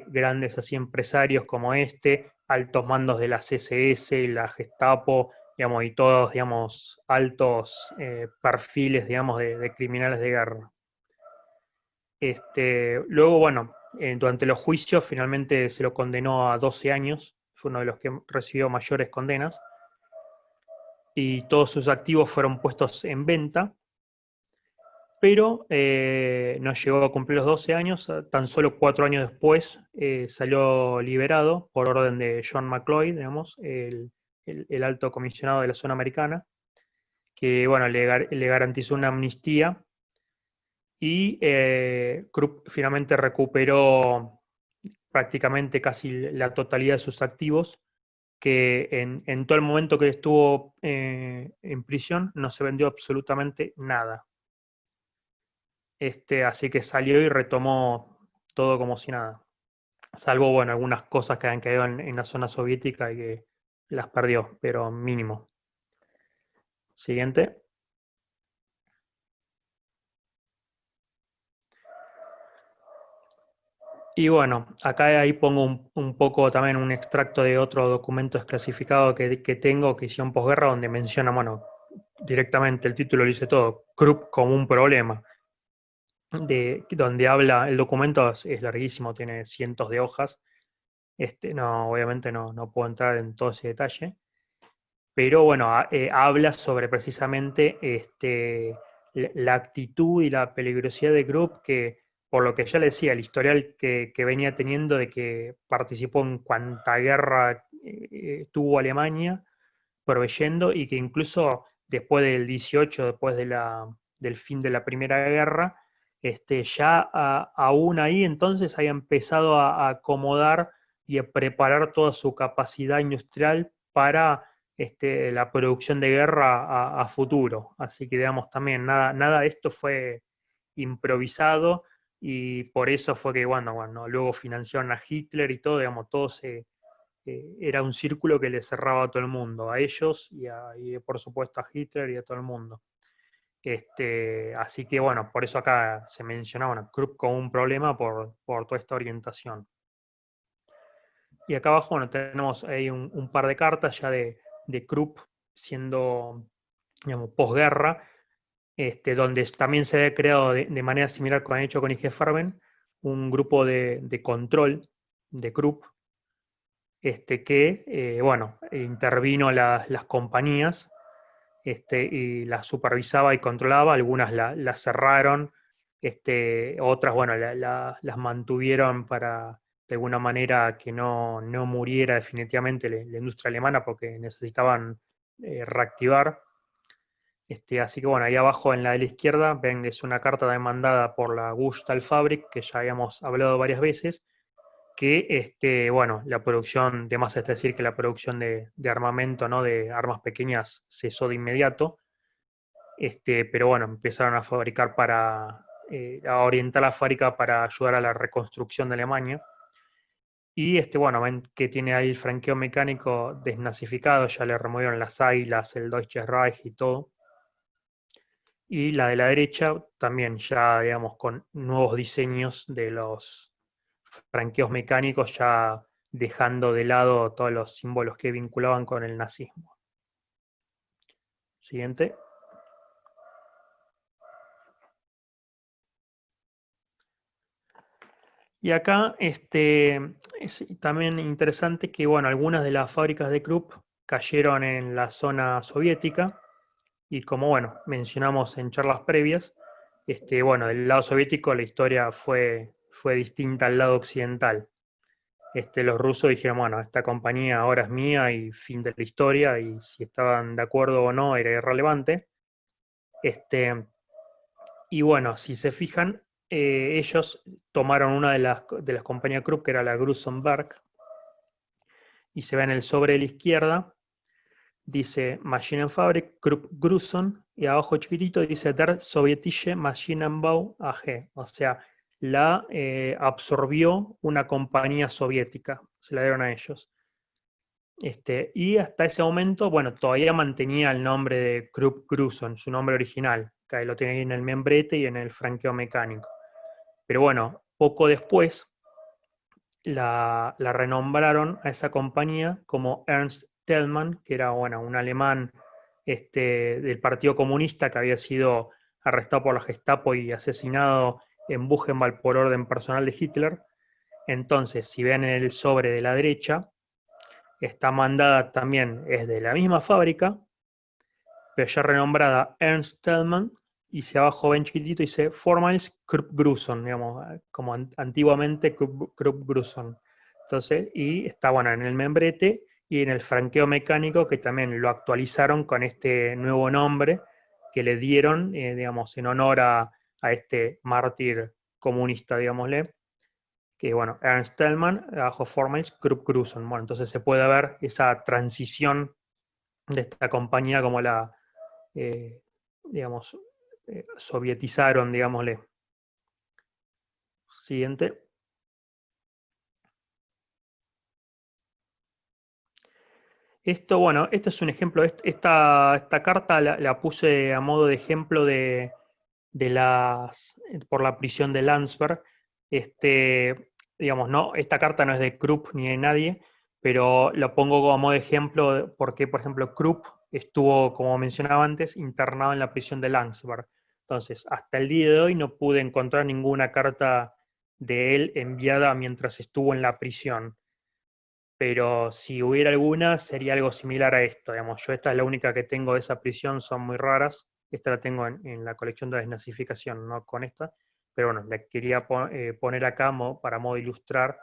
grandes así empresarios como altos mandos de la CSS, la Gestapo, digamos, y todos, digamos, altos perfiles, digamos, de criminales de guerra. Luego, bueno, durante los juicios finalmente se lo condenó a 12 años, fue uno de los que recibió mayores condenas, y todos sus activos fueron puestos en venta, pero no llegó a cumplir los 12 años, tan solo 4 años después salió liberado por orden de John McCloy, digamos, el alto comisionado de la zona americana, que bueno, le garantizó una amnistía y Krupp finalmente recuperó prácticamente casi la totalidad de sus activos, que en todo el momento que estuvo en prisión no se vendió absolutamente nada. Así que salió y retomó todo como si nada. Salvo, bueno, algunas cosas que habían quedado en la zona soviética y que las perdió, pero mínimo. Siguiente. Y bueno, acá ahí pongo un poco también un extracto de otro documento desclasificado que tengo, que hicieron posguerra, donde menciona, bueno, directamente el título lo dice todo, Krupp como un problema. Donde habla, el documento es larguísimo, tiene cientos de hojas. No, obviamente no puedo entrar en todo ese detalle, pero bueno, habla sobre precisamente la actitud y la peligrosidad de Krupp, que por lo que ya le decía, el historial que venía teniendo de que participó en cuanta guerra tuvo Alemania, proveyendo, y que incluso después del 18, después del fin de la Primera Guerra, ya aún ahí entonces haya empezado a acomodar y a preparar toda su capacidad industrial para la producción de guerra a futuro. Así que digamos también, nada de esto fue improvisado, y por eso fue que bueno, luego financiaron a Hitler y todo, digamos, todo era un círculo que le cerraba a todo el mundo, a ellos y por supuesto a Hitler y a todo el mundo. Así que bueno, por eso acá se mencionaba a Krupp como un problema por toda esta orientación. Y acá abajo, bueno, tenemos ahí un par de cartas ya de Krupp siendo, digamos, posguerra, donde también se había creado de manera similar con el hecho con IG Farben, un grupo de control de Krupp, que, bueno, intervino las compañías, y las supervisaba y controlaba. Algunas las cerraron, otras, bueno, las mantuvieron para, de alguna manera, que no muriera definitivamente la industria alemana, porque necesitaban reactivar. Así que bueno, ahí abajo en la de la izquierda ven que es una carta demandada por la Gustav Fabrik, que ya habíamos hablado varias veces, que bueno, la producción, de más es decir, que la producción de armamento, ¿no? De armas pequeñas cesó de inmediato, pero bueno, empezaron a fabricar a orientar la fábrica para ayudar a la reconstrucción de Alemania. Y bueno, ven que tiene ahí el franqueo mecánico desnazificado, ya le removieron las águilas, el Deutsches Reich y todo. Y la de la derecha también ya, digamos, con nuevos diseños de los franqueos mecánicos, ya dejando de lado todos los símbolos que vinculaban con el nazismo. Siguiente. Y acá es también interesante que, bueno, algunas de las fábricas de Krupp cayeron en la zona soviética y como, bueno, mencionamos en charlas previas, bueno, del lado soviético la historia fue distinta al lado occidental. Los rusos dijeron, bueno, esta compañía ahora es mía y fin de la historia, y si estaban de acuerdo o no era irrelevante. Este, y bueno, si se fijan, ellos tomaron una de las compañías Krupp, que era la Grusenberg, y se ve en el sobre de la izquierda, dice Maschinenfabrik Krupp Gruson, y abajo chiquitito dice Der Sowjetische Maschinenbau AG, o sea, la absorbió una compañía soviética, se la dieron a ellos. Y hasta ese momento, bueno, todavía mantenía el nombre de Krupp Gruson, su nombre original, que ahí lo tiene ahí en el membrete y en el franqueo mecánico. Pero bueno, poco después la renombraron a esa compañía como Ernst Thälmann, que era, bueno, un alemán del Partido Comunista que había sido arrestado por la Gestapo y asesinado en Buchenwald por orden personal de Hitler. Entonces, si ven en el sobre de la derecha, está mandada también, es de la misma fábrica, pero ya renombrada Ernst Thälmann, y si abajo ven chiquitito dice Vormals Krupp Gruson, digamos, como antiguamente Krupp Gruson. Entonces, y está, bueno, en el membrete y en el franqueo mecánico, que también lo actualizaron con este nuevo nombre que le dieron, digamos, en honor a este mártir comunista, digámosle, que bueno, Ernst Thälmann, bajo Vormals Krupp Gruson. Bueno, entonces se puede ver esa transición de esta compañía, como eh, digamos, sovietizaron, digámosle. Siguiente. Esto, bueno, este es un ejemplo. Esta carta la puse a modo de ejemplo por la prisión de Landsberg. Digamos, no, esta carta no es de Krupp ni de nadie, pero lo pongo como modo de ejemplo porque, por ejemplo, Krupp estuvo, como mencionaba antes, internado en la prisión de Landsberg. Entonces, hasta el día de hoy no pude encontrar ninguna carta de él enviada mientras estuvo en la prisión. Pero si hubiera alguna, sería algo similar a esto. Digamos, yo esta es la única que tengo de esa prisión, son muy raras. Esta la tengo en la colección de desnazificación, no con esta. Pero bueno, la quería poner acá para modo ilustrar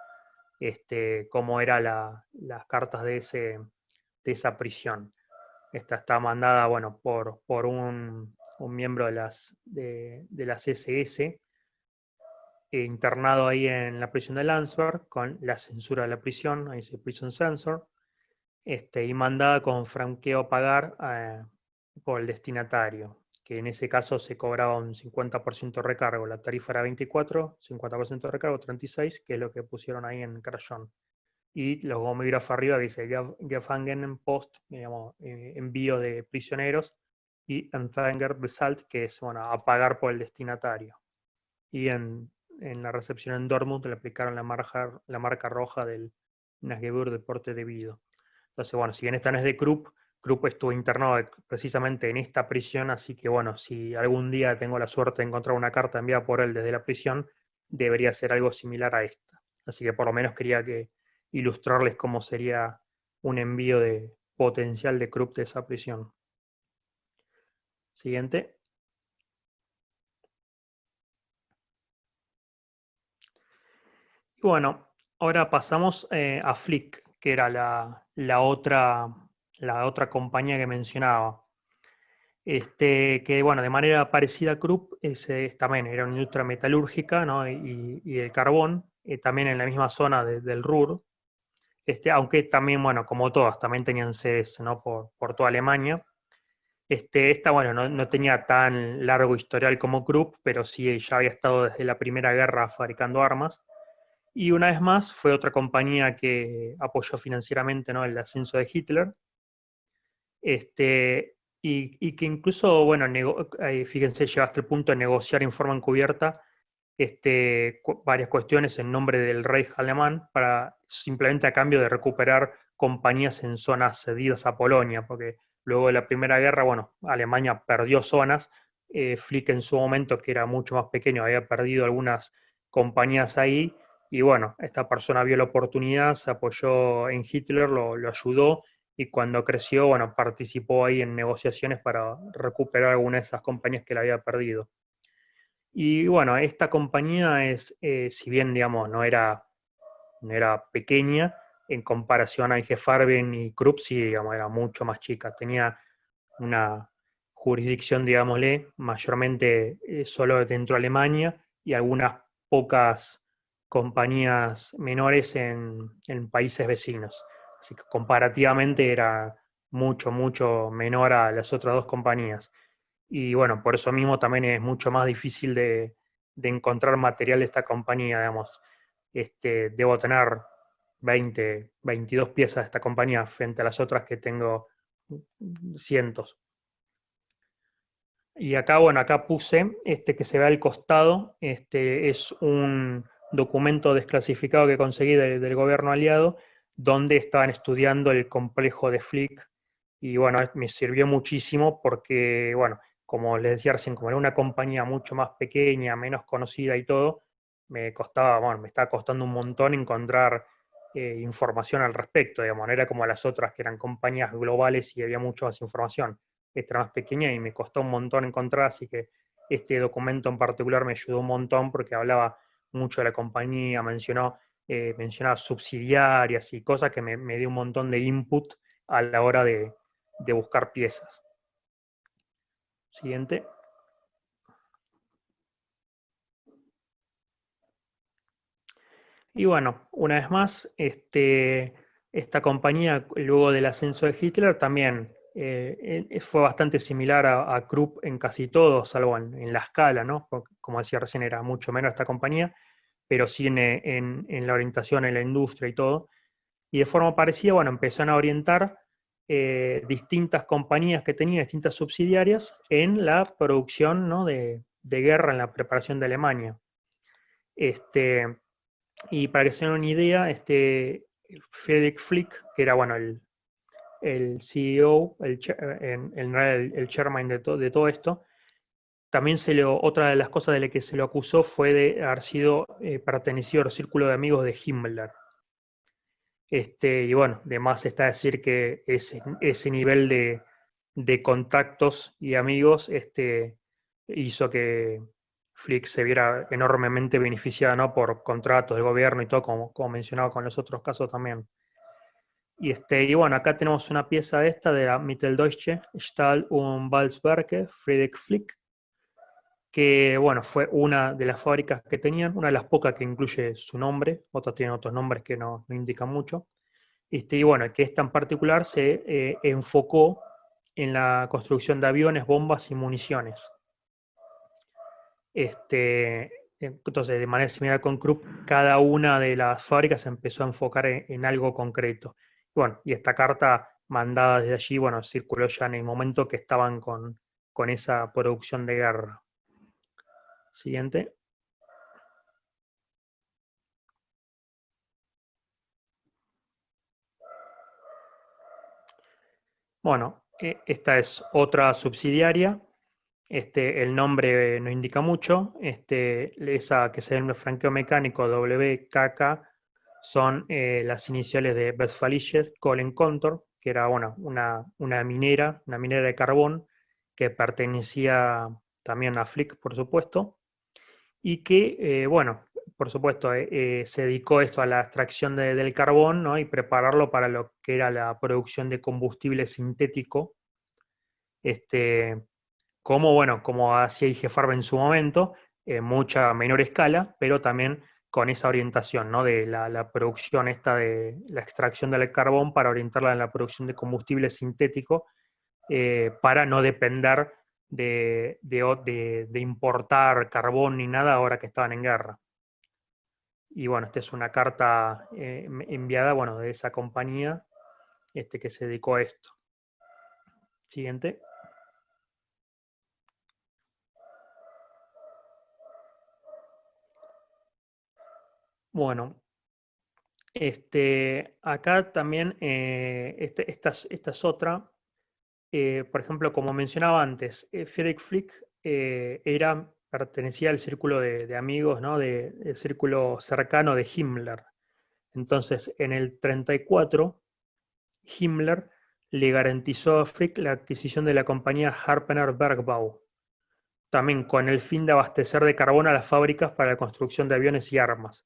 cómo eran las cartas de esa prisión. Esta está mandada, bueno, por un miembro de las SS, internado ahí en la prisión de Landsberg, con la censura de la prisión, ahí dice Prison Censor, y mandada con franqueo a pagar por el destinatario, que en ese caso se cobraba un 50% de recargo. La tarifa era 24, 50% de recargo 36, que es lo que pusieron ahí en Crayón. Y los gomígrafos arriba dice Gefangenenpost, digamos, envío de prisioneros, y Empfänger Besalt, que es, bueno, a pagar por el destinatario. Y en la recepción en Dortmund le aplicaron la marca roja del Nasgebur Deporte Debido. Entonces, bueno, si bien esta no es de Krupp, Krupp estuvo internado precisamente en esta prisión, así que bueno, si algún día tengo la suerte de encontrar una carta enviada por él desde la prisión, debería ser algo similar a esta. Así que por lo menos quería ilustrarles cómo sería un envío de potencial de Krupp de esa prisión. Siguiente. Y bueno, ahora pasamos a Flick, que era la otra compañía que mencionaba. que bueno, de manera parecida a Krupp, también era una industria metalúrgica, ¿no? Y el carbón, también en la misma zona del Ruhr, aunque también, bueno, como todas, también tenían sedes, ¿no? Por toda Alemania. Esta, bueno, no tenía tan largo historial como Krupp, pero sí ya había estado desde la Primera Guerra fabricando armas. Y una vez más fue otra compañía que apoyó financieramente, ¿no? El ascenso de Hitler. Y que incluso, bueno, fíjense, llegó hasta el punto de negociar en forma encubierta varias cuestiones en nombre del rey alemán para simplemente a cambio de recuperar compañías en zonas cedidas a Polonia, porque luego de la Primera Guerra, bueno, Alemania perdió zonas, Flick en su momento, que era mucho más pequeño, había perdido algunas compañías ahí, y bueno, esta persona vio la oportunidad, se apoyó en Hitler, lo ayudó, y cuando creció, bueno, participó ahí en negociaciones para recuperar algunas de esas compañías que le había perdido. Y bueno, esta compañía si bien, digamos, no era pequeña, en comparación a IG Farben y Krupp, sí, digamos, era mucho más chica. Tenía una jurisdicción, digámosle, mayormente solo dentro de Alemania y algunas pocas compañías menores en países vecinos. Así que comparativamente era mucho, mucho menor a las otras dos compañías. Y bueno, por eso mismo también es mucho más difícil de encontrar material de esta compañía, digamos. Debo tener 20, 22 piezas de esta compañía frente a las otras que tengo cientos. Y acá, bueno, acá puse que se ve al costado, es un documento desclasificado que conseguí del gobierno aliado, donde estaban estudiando el complejo de Flick, y bueno, me sirvió muchísimo porque, bueno, como les decía recién, como era una compañía mucho más pequeña, menos conocida y todo, me estaba costando un montón encontrar información al respecto, digamos, no era como las otras que eran compañías globales y había mucha más información. Esta era más pequeña y me costó un montón encontrar, así que este documento en particular me ayudó un montón porque hablaba mucho de la compañía, mencionaba subsidiarias y cosas que me dio un montón de input a la hora de buscar piezas. Siguiente. Y bueno, una vez más, esta compañía, luego del ascenso de Hitler, también fue bastante similar a Krupp en casi todo, salvo en la escala, ¿no? Porque, como decía recién, era mucho menos esta compañía, pero sí en la orientación, en la industria y todo. Y de forma parecida, bueno, empezaron a orientar distintas compañías que tenían distintas subsidiarias en la producción, ¿no? de guerra, en la preparación de Alemania. Este, y para que se den una idea, Friedrich Flick, que era bueno, el CEO, el chairman de todo esto, también otra de las cosas de las que se lo acusó fue de haber sido pertenecido al círculo de amigos de Himmler. Y bueno, de más está decir que ese nivel de contactos y amigos hizo que Flick se viera enormemente beneficiada, ¿no? Por contratos de gobierno y todo, como mencionaba con los otros casos también. Y bueno, acá tenemos una pieza de esta de la Mitteldeutsche Stahl- und Walzwerke Friedrich Flick, que bueno, fue una de las fábricas que tenían, una de las pocas que incluye su nombre, otras tienen otros nombres que no indican mucho. Y bueno, que esta en particular se enfocó en la construcción de aviones, bombas y municiones. Entonces, de manera similar con Krupp, cada una de las fábricas se empezó a enfocar en algo concreto. Bueno, y esta carta mandada desde allí, bueno, circuló ya en el momento que estaban con esa producción de guerra. Siguiente. Bueno, esta es otra subsidiaria. El nombre no indica mucho. Esa que se ve en el franqueo mecánico WKK son las iniciales de Westfälische Kohlenkontor, que era bueno, una minera de carbón que pertenecía también a Flick, por supuesto, y que, bueno, por supuesto, se dedicó esto a la extracción del carbón, ¿no? Y prepararlo para lo que era la producción de combustible sintético, este, como, bueno, como hacía IG Farben en su momento, en mucha menor escala, pero también con esa orientación, ¿no? De la producción esta de la extracción del carbón para orientarla en la producción de combustible sintético, para no depender de importar carbón ni nada ahora que estaban en guerra. Y bueno, esta es una carta enviada, bueno, de esa compañía que se dedicó a esto. Siguiente. Bueno, acá también, esta es otra. Por ejemplo, como mencionaba antes, Friedrich Flick pertenecía al círculo de amigos, ¿no? Del círculo cercano de Himmler. Entonces, en el 34, Himmler le garantizó a Frick la adquisición de la compañía Harpener Bergbau, también con el fin de abastecer de carbón a las fábricas para la construcción de aviones y armas.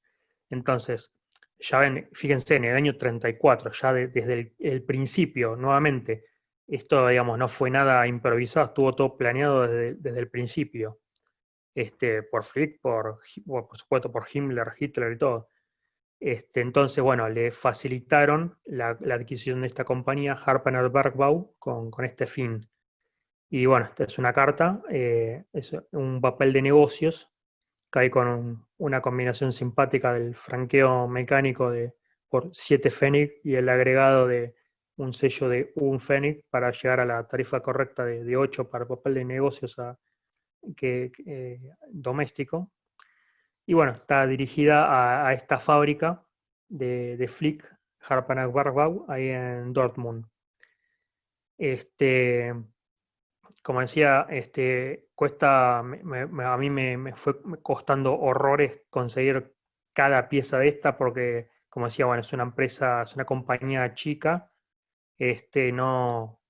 Entonces, ya ven, fíjense, en el año 34, ya desde el principio, nuevamente, esto, digamos, no fue nada improvisado, estuvo todo planeado desde el principio, por Frick, por supuesto por Himmler, Hitler y todo. Entonces, bueno, le facilitaron la adquisición de esta compañía, Harpener Bergbau, con este fin. Y bueno, esta es una carta, es un papel de negocios, que hay con una combinación simpática del franqueo mecánico por 7 Pfennig y el agregado de un sello de un Pfennig para llegar a la tarifa correcta de 8 para papel de negocios doméstico. Y bueno, está dirigida a esta fábrica de Flick, Harpanak Bargbau, ahí en Dortmund. Este, Como decía, cuesta, a mí me fue costando horrores conseguir cada pieza de esta porque, como decía, bueno, es una empresa, es una compañía chica, no,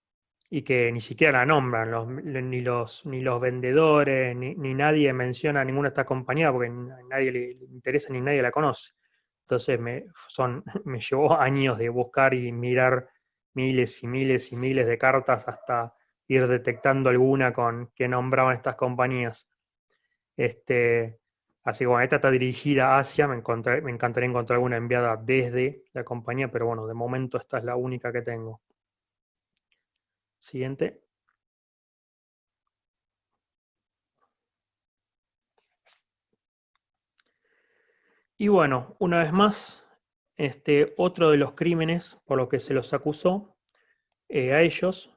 y que ni siquiera la nombran, ni los vendedores, ni nadie menciona ninguna de estas compañías porque a nadie le interesa ni nadie la conoce. Entonces me llevó años de buscar y mirar miles y miles y miles de cartas hasta ir detectando alguna que nombraban estas compañías. Este, Así que bueno, esta está dirigida hacia, me encantaría encontrar alguna enviada desde la compañía, pero bueno, de momento esta es la única que tengo. Siguiente. Y bueno, una vez más, otro de los crímenes por los que se los acusó a ellos,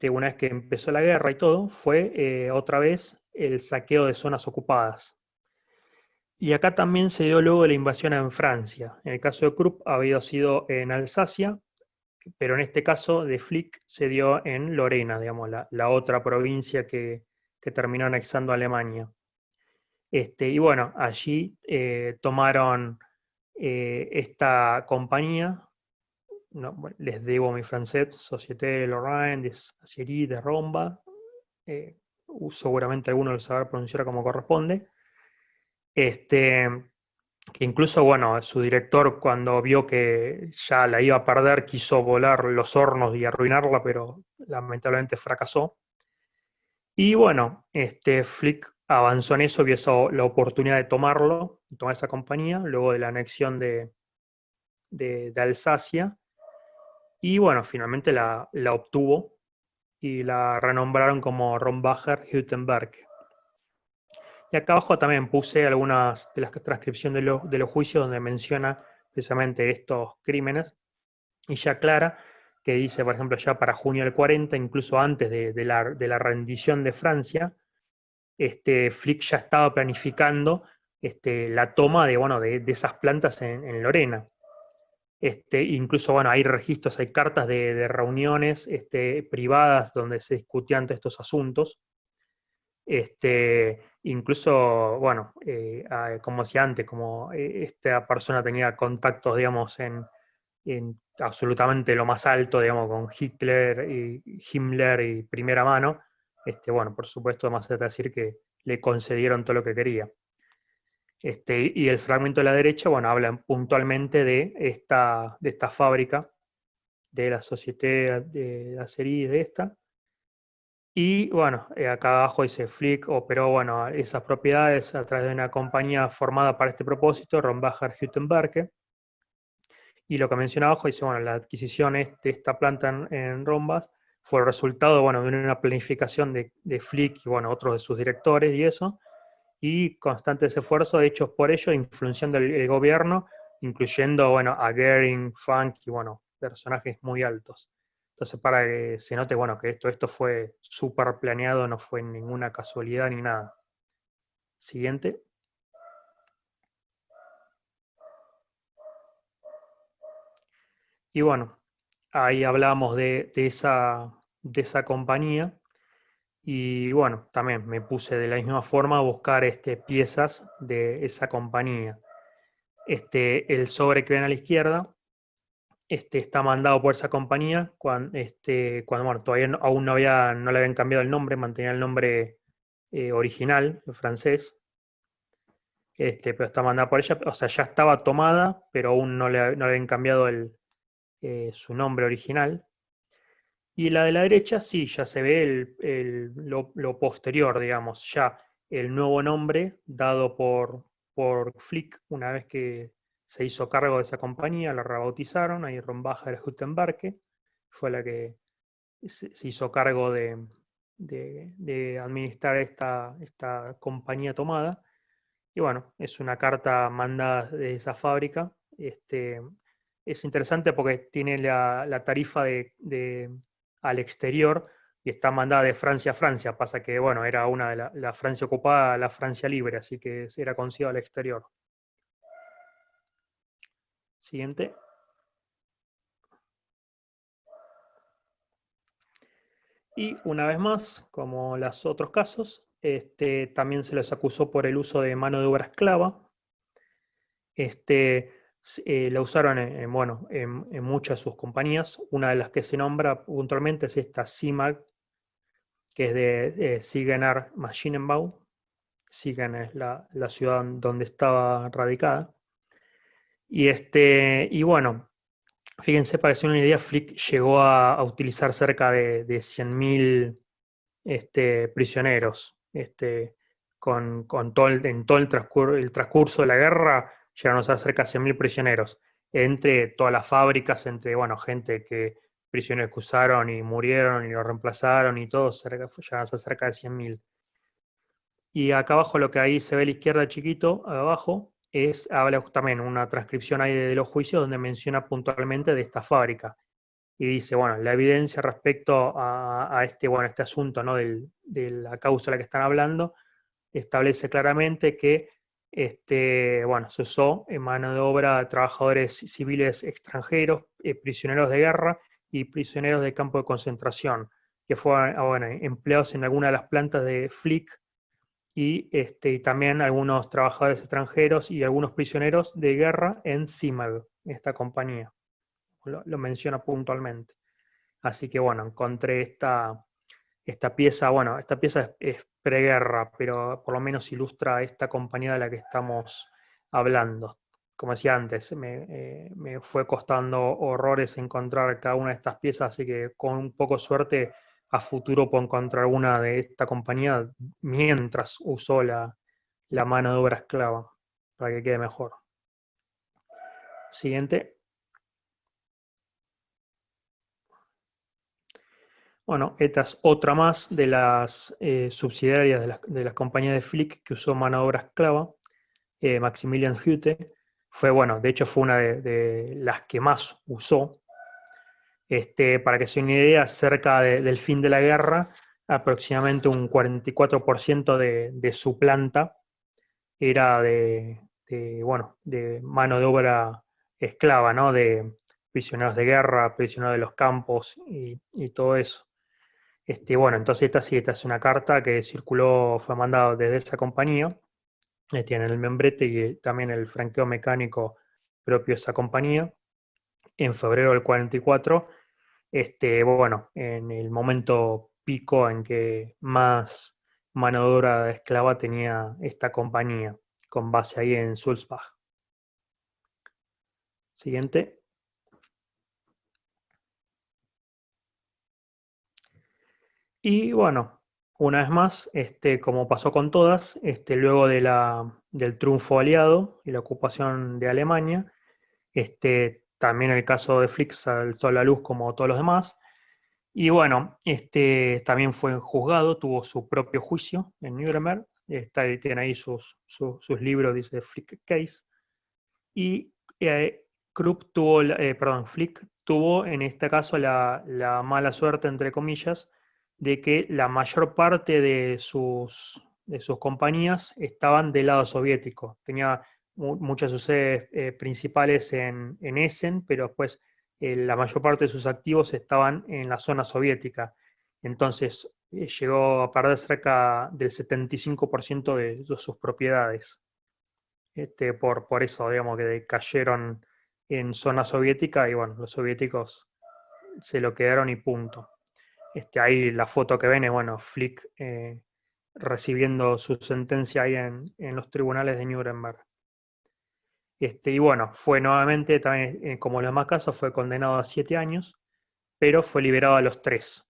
una vez que empezó la guerra y todo, fue otra vez el saqueo de zonas ocupadas. Y acá también se dio luego la invasión en Francia. En el caso de Krupp había sido en Alsacia, pero en este caso de Flick se dio en Lorena, digamos, la otra provincia que terminó anexando a Alemania. Y bueno, allí tomaron esta compañía, no, bueno, les debo mi francés, Société Lorraine des Aciéries de Romba, eh, seguramente alguno lo sabrá pronunciar como corresponde, este, que incluso, bueno, su director cuando vio que ya la iba a perder quiso volar los hornos y arruinarla, pero lamentablemente fracasó. Y bueno, Flick avanzó en eso, vio la oportunidad de tomar esa compañía, luego de la anexión de Alsacia, y bueno, finalmente la obtuvo y la renombraron como Rombacher-Hüttenberg. Y acá abajo también puse algunas de las transcripciones de los juicios donde menciona precisamente estos crímenes, y ya aclara que dice, por ejemplo, ya para junio del 40, incluso antes de la rendición de Francia, Flick ya estaba planificando la toma de esas plantas en Lorena. Incluso, bueno, hay registros, hay cartas de reuniones privadas donde se discutían todos estos asuntos. Incluso, bueno, como decía antes, como esta persona tenía contactos, digamos, en absolutamente lo más alto, digamos, con Hitler y Himmler y primera mano, bueno, por supuesto, además de decir que le concedieron todo lo que quería. Y el fragmento de la derecha, bueno, habla puntualmente de esta fábrica, de la Société de Aciéries de esta. Y bueno, acá abajo dice Flick operó bueno, esas propiedades a través de una compañía formada para este propósito, Rombacher Hüttenberge. Y lo que menciona abajo dice, bueno, la adquisición de esta planta en Rombas fue el resultado, bueno, de una planificación de Flick y, bueno, otros de sus directores y eso, y constantes esfuerzos hechos por ellos, influenciando el gobierno, incluyendo, bueno, a Goering, Funk y, bueno, personajes muy altos. Entonces, para que se note, bueno, que esto fue súper planeado, no fue ninguna casualidad ni nada. Siguiente. Y bueno, ahí hablamos de esa compañía. Y bueno, también me puse de la misma forma a buscar piezas de esa compañía. El sobre que ven a la izquierda está mandado por esa compañía cuando bueno, todavía aún no le habían cambiado el nombre, mantenía el nombre original, el francés, pero está mandada por ella, o sea, ya estaba tomada, pero aún no le habían cambiado su nombre original. Y la de la derecha, sí, ya se ve lo posterior, digamos, ya el nuevo nombre dado por Flick una vez que se hizo cargo de esa compañía, la rebautizaron, ahí Rombacher Hüttenberge, fue la que se hizo cargo de administrar esta compañía tomada. Y bueno, es una carta mandada de esa fábrica. Es interesante porque tiene la tarifa al exterior y está mandada de Francia a Francia. Pasa que, bueno, era una de la Francia ocupada, la Francia libre, así que era conocido al exterior. Siguiente. Y una vez más, como los otros casos, también se les acusó por el uso de mano de obra esclava. Este, la usaron bueno, en muchas de sus compañías. Una de las que se nombra puntualmente es esta CIMAG, que es de Sigener Maschinenbau. Siegen es la ciudad donde estaba radicada. Y bueno, fíjense, para que se den una idea, Flick llegó a utilizar cerca de 100.000 prisioneros. Con en todo el transcurso de la guerra llegaron a ser cerca de 100.000 prisioneros, entre todas las fábricas, entre, bueno, gente prisioneros que usaron y murieron y lo reemplazaron y todo, llegaron a ser cerca de 100.000. Y acá abajo lo que ahí se ve a la izquierda chiquito, abajo, habla también una transcripción ahí de los juicios donde menciona puntualmente de esta fábrica y dice, bueno, la evidencia respecto a bueno, este asunto, ¿no? De la causa de la que están hablando, establece claramente que bueno, se usó en mano de obra de trabajadores civiles extranjeros, prisioneros de guerra y prisioneros de campo de concentración, que fueron bueno, empleados en alguna de las plantas de Flick y también algunos trabajadores extranjeros y algunos prisioneros de guerra en CIMAG, esta compañía. Lo menciona puntualmente. Así que bueno, encontré esta pieza, bueno, esta pieza es preguerra, pero por lo menos ilustra esta compañía de la que estamos hablando. Como decía antes, me fue costando horrores encontrar cada una de estas piezas, así que con un poco de suerte a futuro puedo encontrar una de esta compañía mientras usó la mano de obra esclava, para que quede mejor. Siguiente. Bueno, esta es otra más de las subsidiarias de las compañías de Flick que usó mano de obra esclava, Maximilian Hütte. Bueno, de hecho fue una de las que más usó. Para que se den una idea, cerca del fin de la guerra, aproximadamente un 44% de su planta era bueno, de mano de obra esclava, ¿no? De prisioneros de guerra, prisioneros de los campos y todo eso. Bueno, entonces esta sí, esta es una carta que circuló, fue mandada desde esa compañía, tiene el membrete y también el franqueo mecánico propio de esa compañía, en febrero del 44, bueno, en el momento pico en que más mano de obra esclava tenía esta compañía, con base ahí en Sulzbach. Siguiente. Y bueno, una vez más, como pasó con todas, luego del triunfo aliado y la ocupación de Alemania, también el caso de Flick saltó a la luz como todos los demás. Y bueno, también fue juzgado, tuvo su propio juicio en Nuremberg. Tiene ahí sus libros, dice Flick Case. Y Flick tuvo en este caso la mala suerte, entre comillas, de que la mayor parte de sus compañías estaban del lado soviético. Tenía muchas de sus sedes principales en Essen, pero después la mayor parte de sus activos estaban en la zona soviética. Entonces llegó a perder cerca del 75% de sus propiedades por eso, digamos, que cayeron en zona soviética y bueno, los soviéticos se lo quedaron y punto. Ahí la foto que ven es, bueno, Flick recibiendo su sentencia ahí en los tribunales de Nuremberg. Y bueno, fue nuevamente, también como los demás casos, fue condenado a 7 años, pero fue liberado a los 3.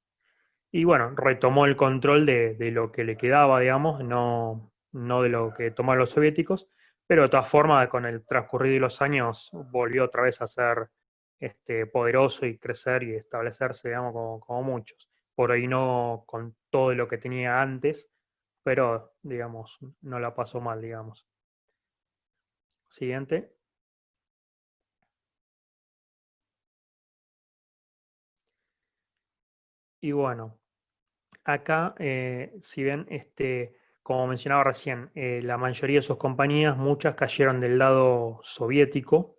Y bueno, retomó el control de lo que le quedaba, digamos, no de lo que tomaron los soviéticos, pero de todas formas, con el transcurrir de los años, volvió otra vez a ser poderoso y crecer y establecerse, digamos, como muchos. Por ahí no con todo lo que tenía antes, pero, digamos, no la pasó mal, digamos. Siguiente. Y bueno, acá, si ven, como mencionaba recién, la mayoría de sus compañías, muchas cayeron del lado soviético.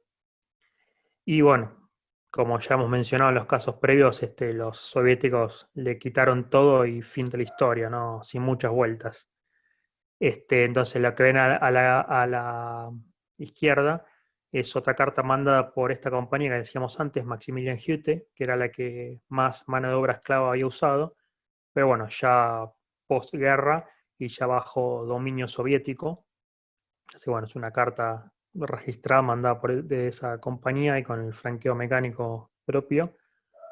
Y bueno, como ya hemos mencionado en los casos previos, los soviéticos le quitaron todo y fin de la historia, ¿no? Sin muchas vueltas. Entonces, la que ven a la izquierda es otra carta mandada por esta compañía que decíamos antes, Maximilian Hütte, que era la que más mano de obra esclava había usado, pero bueno, ya postguerra y ya bajo dominio soviético. Así bueno, es una carta registrada mandada de esa compañía y con el franqueo mecánico propio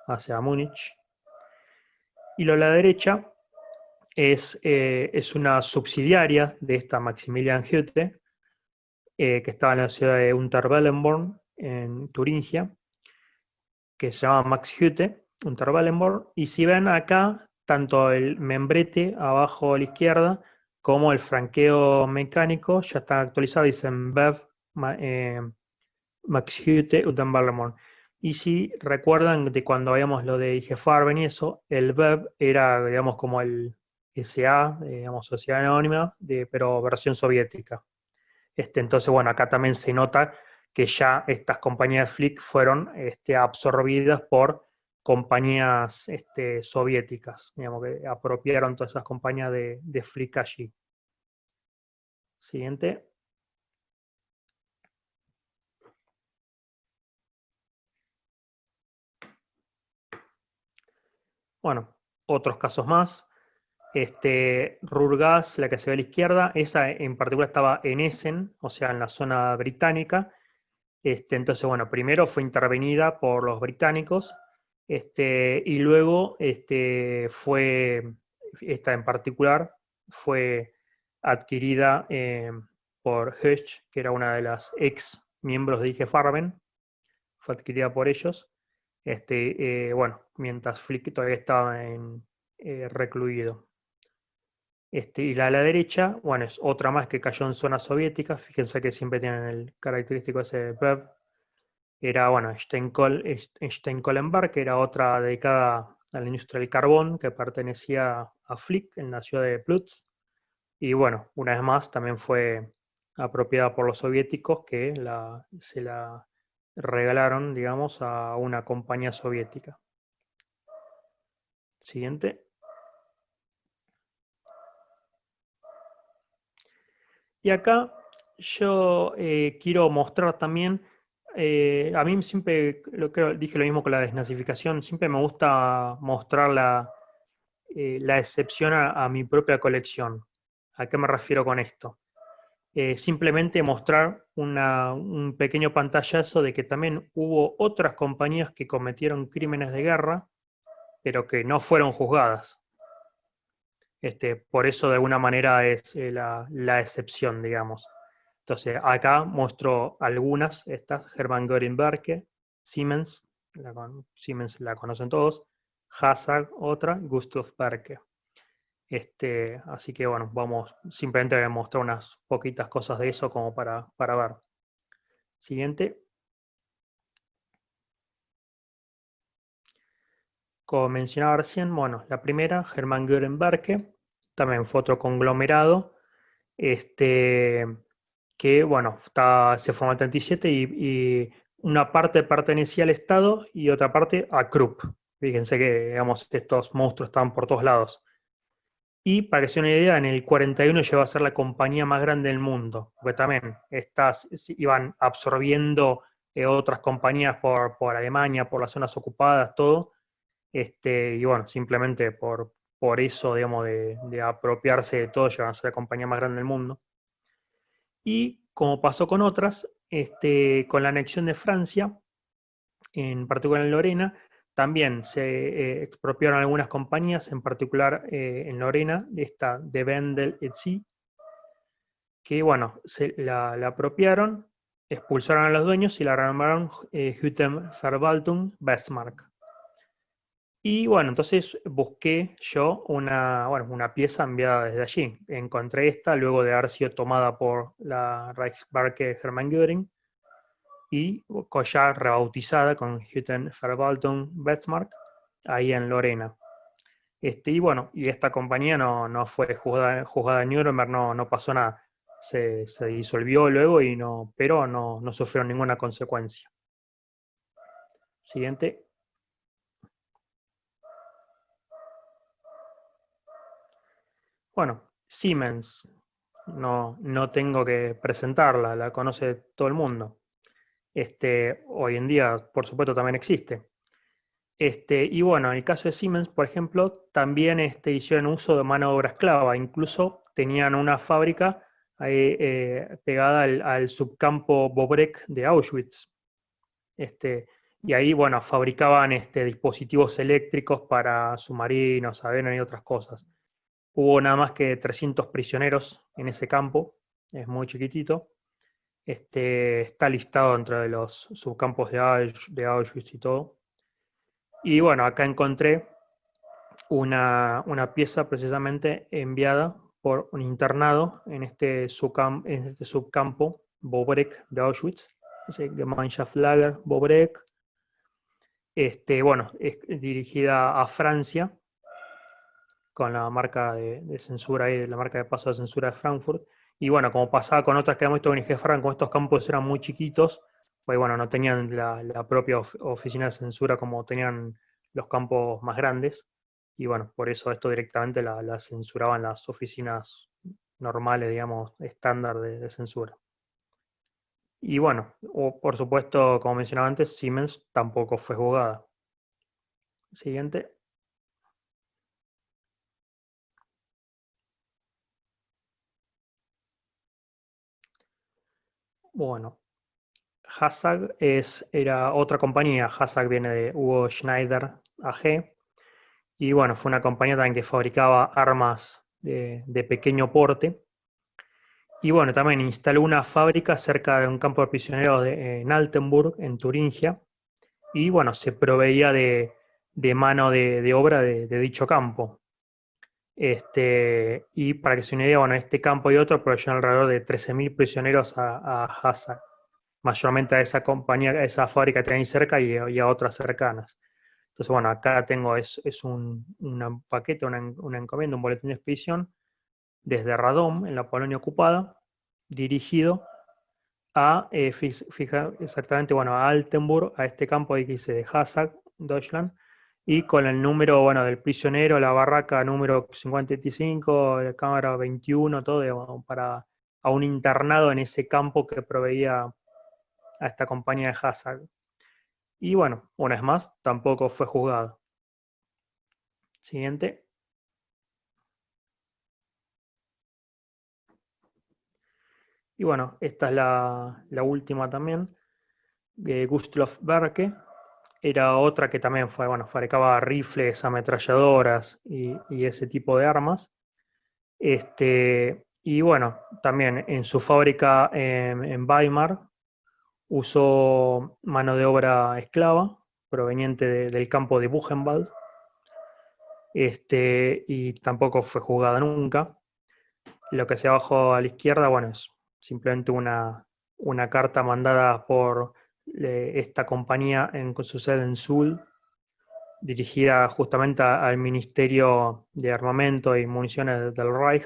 hacia Múnich. Y lo de la derecha es una subsidiaria de esta Maximilian Hütte, que estaba en la ciudad de Unterwellenborn, en Turingia, que se llama Max Hütte, Unterwellenborn. Y si ven acá, tanto el membrete abajo a la izquierda como el franqueo mecánico ya están actualizados, dicen BEV Max Hütte Unterwellenborn. Y si recuerdan de cuando habíamos lo de IG Farben y eso, el BEV era, digamos, como el SA, digamos, Sociedad Anónima, pero versión soviética. Entonces, bueno, acá también se nota que ya estas compañías de Flick fueron absorbidas por compañías soviéticas, digamos, que apropiaron todas esas compañías de Flick allí. Siguiente. Bueno, otros casos más. Rurgas, la que se ve a la izquierda, esa en particular estaba en Essen, o sea, en la zona británica. Entonces, bueno, primero fue intervenida por los británicos, y luego esta en particular fue adquirida por Höchst, que era una de las ex miembros de IG Farben, fue adquirida por ellos, bueno, mientras Flick todavía estaba recluido. Y la derecha, bueno, es otra más que cayó en zona soviética. Fíjense que siempre tienen el característico ese BEV. Era, bueno, Steinkollenberg, que era otra dedicada a la industria del carbón, que pertenecía a Flick en la ciudad de Plutz. Y bueno, una vez más también fue apropiada por los soviéticos que se la regalaron, digamos, a una compañía soviética. Siguiente. Y acá yo quiero mostrar también, a mí siempre, dije lo mismo con la desnazificación, siempre me gusta mostrar la excepción a mi propia colección. ¿A qué me refiero con esto? Simplemente mostrar un pequeño pantallazo de que también hubo otras compañías que cometieron crímenes de guerra, pero que no fueron juzgadas. Por eso de alguna manera es la excepción, digamos. Entonces, acá muestro algunas, estas, Hermann Göring Berke, Siemens, Siemens la conocen todos, Hazard otra, Gustav Berke. Así que bueno, vamos, simplemente voy a mostrar unas poquitas cosas de eso como para ver. Siguiente. Como mencionaba recién, bueno, la primera, Hermann Göring Berke, también fue otro conglomerado, este, que bueno, se formó en el 37 y una parte pertenecía al Estado y otra parte a Krupp. Fíjense que, digamos, estos monstruos estaban por todos lados. Y para que se den una idea, en el 41 llegó a ser la compañía más grande del mundo, porque también estas iban absorbiendo otras compañías por Alemania, por las zonas ocupadas, todo. Y bueno, simplemente por eso, digamos, de apropiarse de todo, llegan a ser la compañía más grande del mundo. Y como pasó con otras, con la anexión de Francia, en particular en Lorena, también se expropiaron algunas compañías, en particular en Lorena, esta de Wendel et Cie, que bueno, la apropiaron, expulsaron a los dueños y la renombraron Hütten-Verwaltung Westmark. Y bueno, entonces busqué yo una pieza enviada desde allí. Encontré esta luego de haber sido tomada por la Reichswerke Hermann Göring y ya rebautizada con Hütten-Verwaltung Westmark, ahí en Lorena. Y bueno, y esta compañía no fue juzgada en Nuremberg, no pasó nada. Se disolvió luego pero no sufrieron ninguna consecuencia. Siguiente. Bueno, Siemens, no tengo que presentarla, la conoce todo el mundo. Hoy en día, por supuesto, también existe. Y bueno, en el caso de Siemens, por ejemplo, también hicieron uso de mano de obra esclava, incluso tenían una fábrica ahí, pegada al subcampo Bobrek de Auschwitz. Y ahí, bueno, fabricaban dispositivos eléctricos para submarinos, aviones y otras cosas. Hubo nada más que 300 prisioneros en ese campo, es muy chiquitito. Está listado dentro de los subcampos de Auschwitz y todo. Y bueno, acá encontré una pieza precisamente enviada por un internado en este subcampo Bobrek de Auschwitz, Gemeinschaftslager Bobrek. Bueno, es dirigida a Francia con la marca de censura ahí, la marca de paso de censura de Frankfurt. Y bueno, como pasaba con otras que hemos visto en IG Frank, como estos campos eran muy chiquitos, pues bueno, no tenían la propia oficina de censura como tenían los campos más grandes. Y bueno, por eso esto directamente la censuraban las oficinas normales, digamos, estándar de censura. Y bueno, por supuesto, como mencionaba antes, Siemens tampoco fue juzgada. Siguiente. Bueno, Hasag era otra compañía. Hasag viene de Hugo Schneider AG. Y bueno, fue una compañía también que fabricaba armas de pequeño porte. Y bueno, también instaló una fábrica cerca de un campo de prisioneros en Altenburg, en Turingia. Y bueno, se proveía de mano de obra de dicho campo. Y para que se una idea, bueno, este campo y otro proveyeron alrededor de 13.000 prisioneros a Hasag, mayormente a esa compañía, a esa fábrica que tenía ahí cerca y a otras cercanas. Entonces, bueno, acá tengo es un paquete, una encomienda, un boletín de expedición desde Radom, en la Polonia ocupada, dirigido a, fija exactamente, bueno, a Altenburg, a este campo ahí que dice de Hasag, Deutschland, y con el número, bueno, del prisionero, la barraca número 55, la cámara 21, todo, digamos, a un internado en ese campo que proveía a esta compañía de Hasag. Y bueno, una vez más, tampoco fue juzgado. Siguiente. Y bueno, esta es la última también, de Gustav Berke. Era otra que también fue, bueno, fabricaba rifles, ametralladoras y ese tipo de armas. Y bueno, también en su fábrica en Weimar usó mano de obra esclava proveniente del campo de Buchenwald, y tampoco fue juzgada nunca. Lo que se ve abajo a la izquierda, bueno, es simplemente una carta mandada por esta compañía con su sede en Suhl, dirigida justamente al Ministerio de Armamento y Municiones del Reich,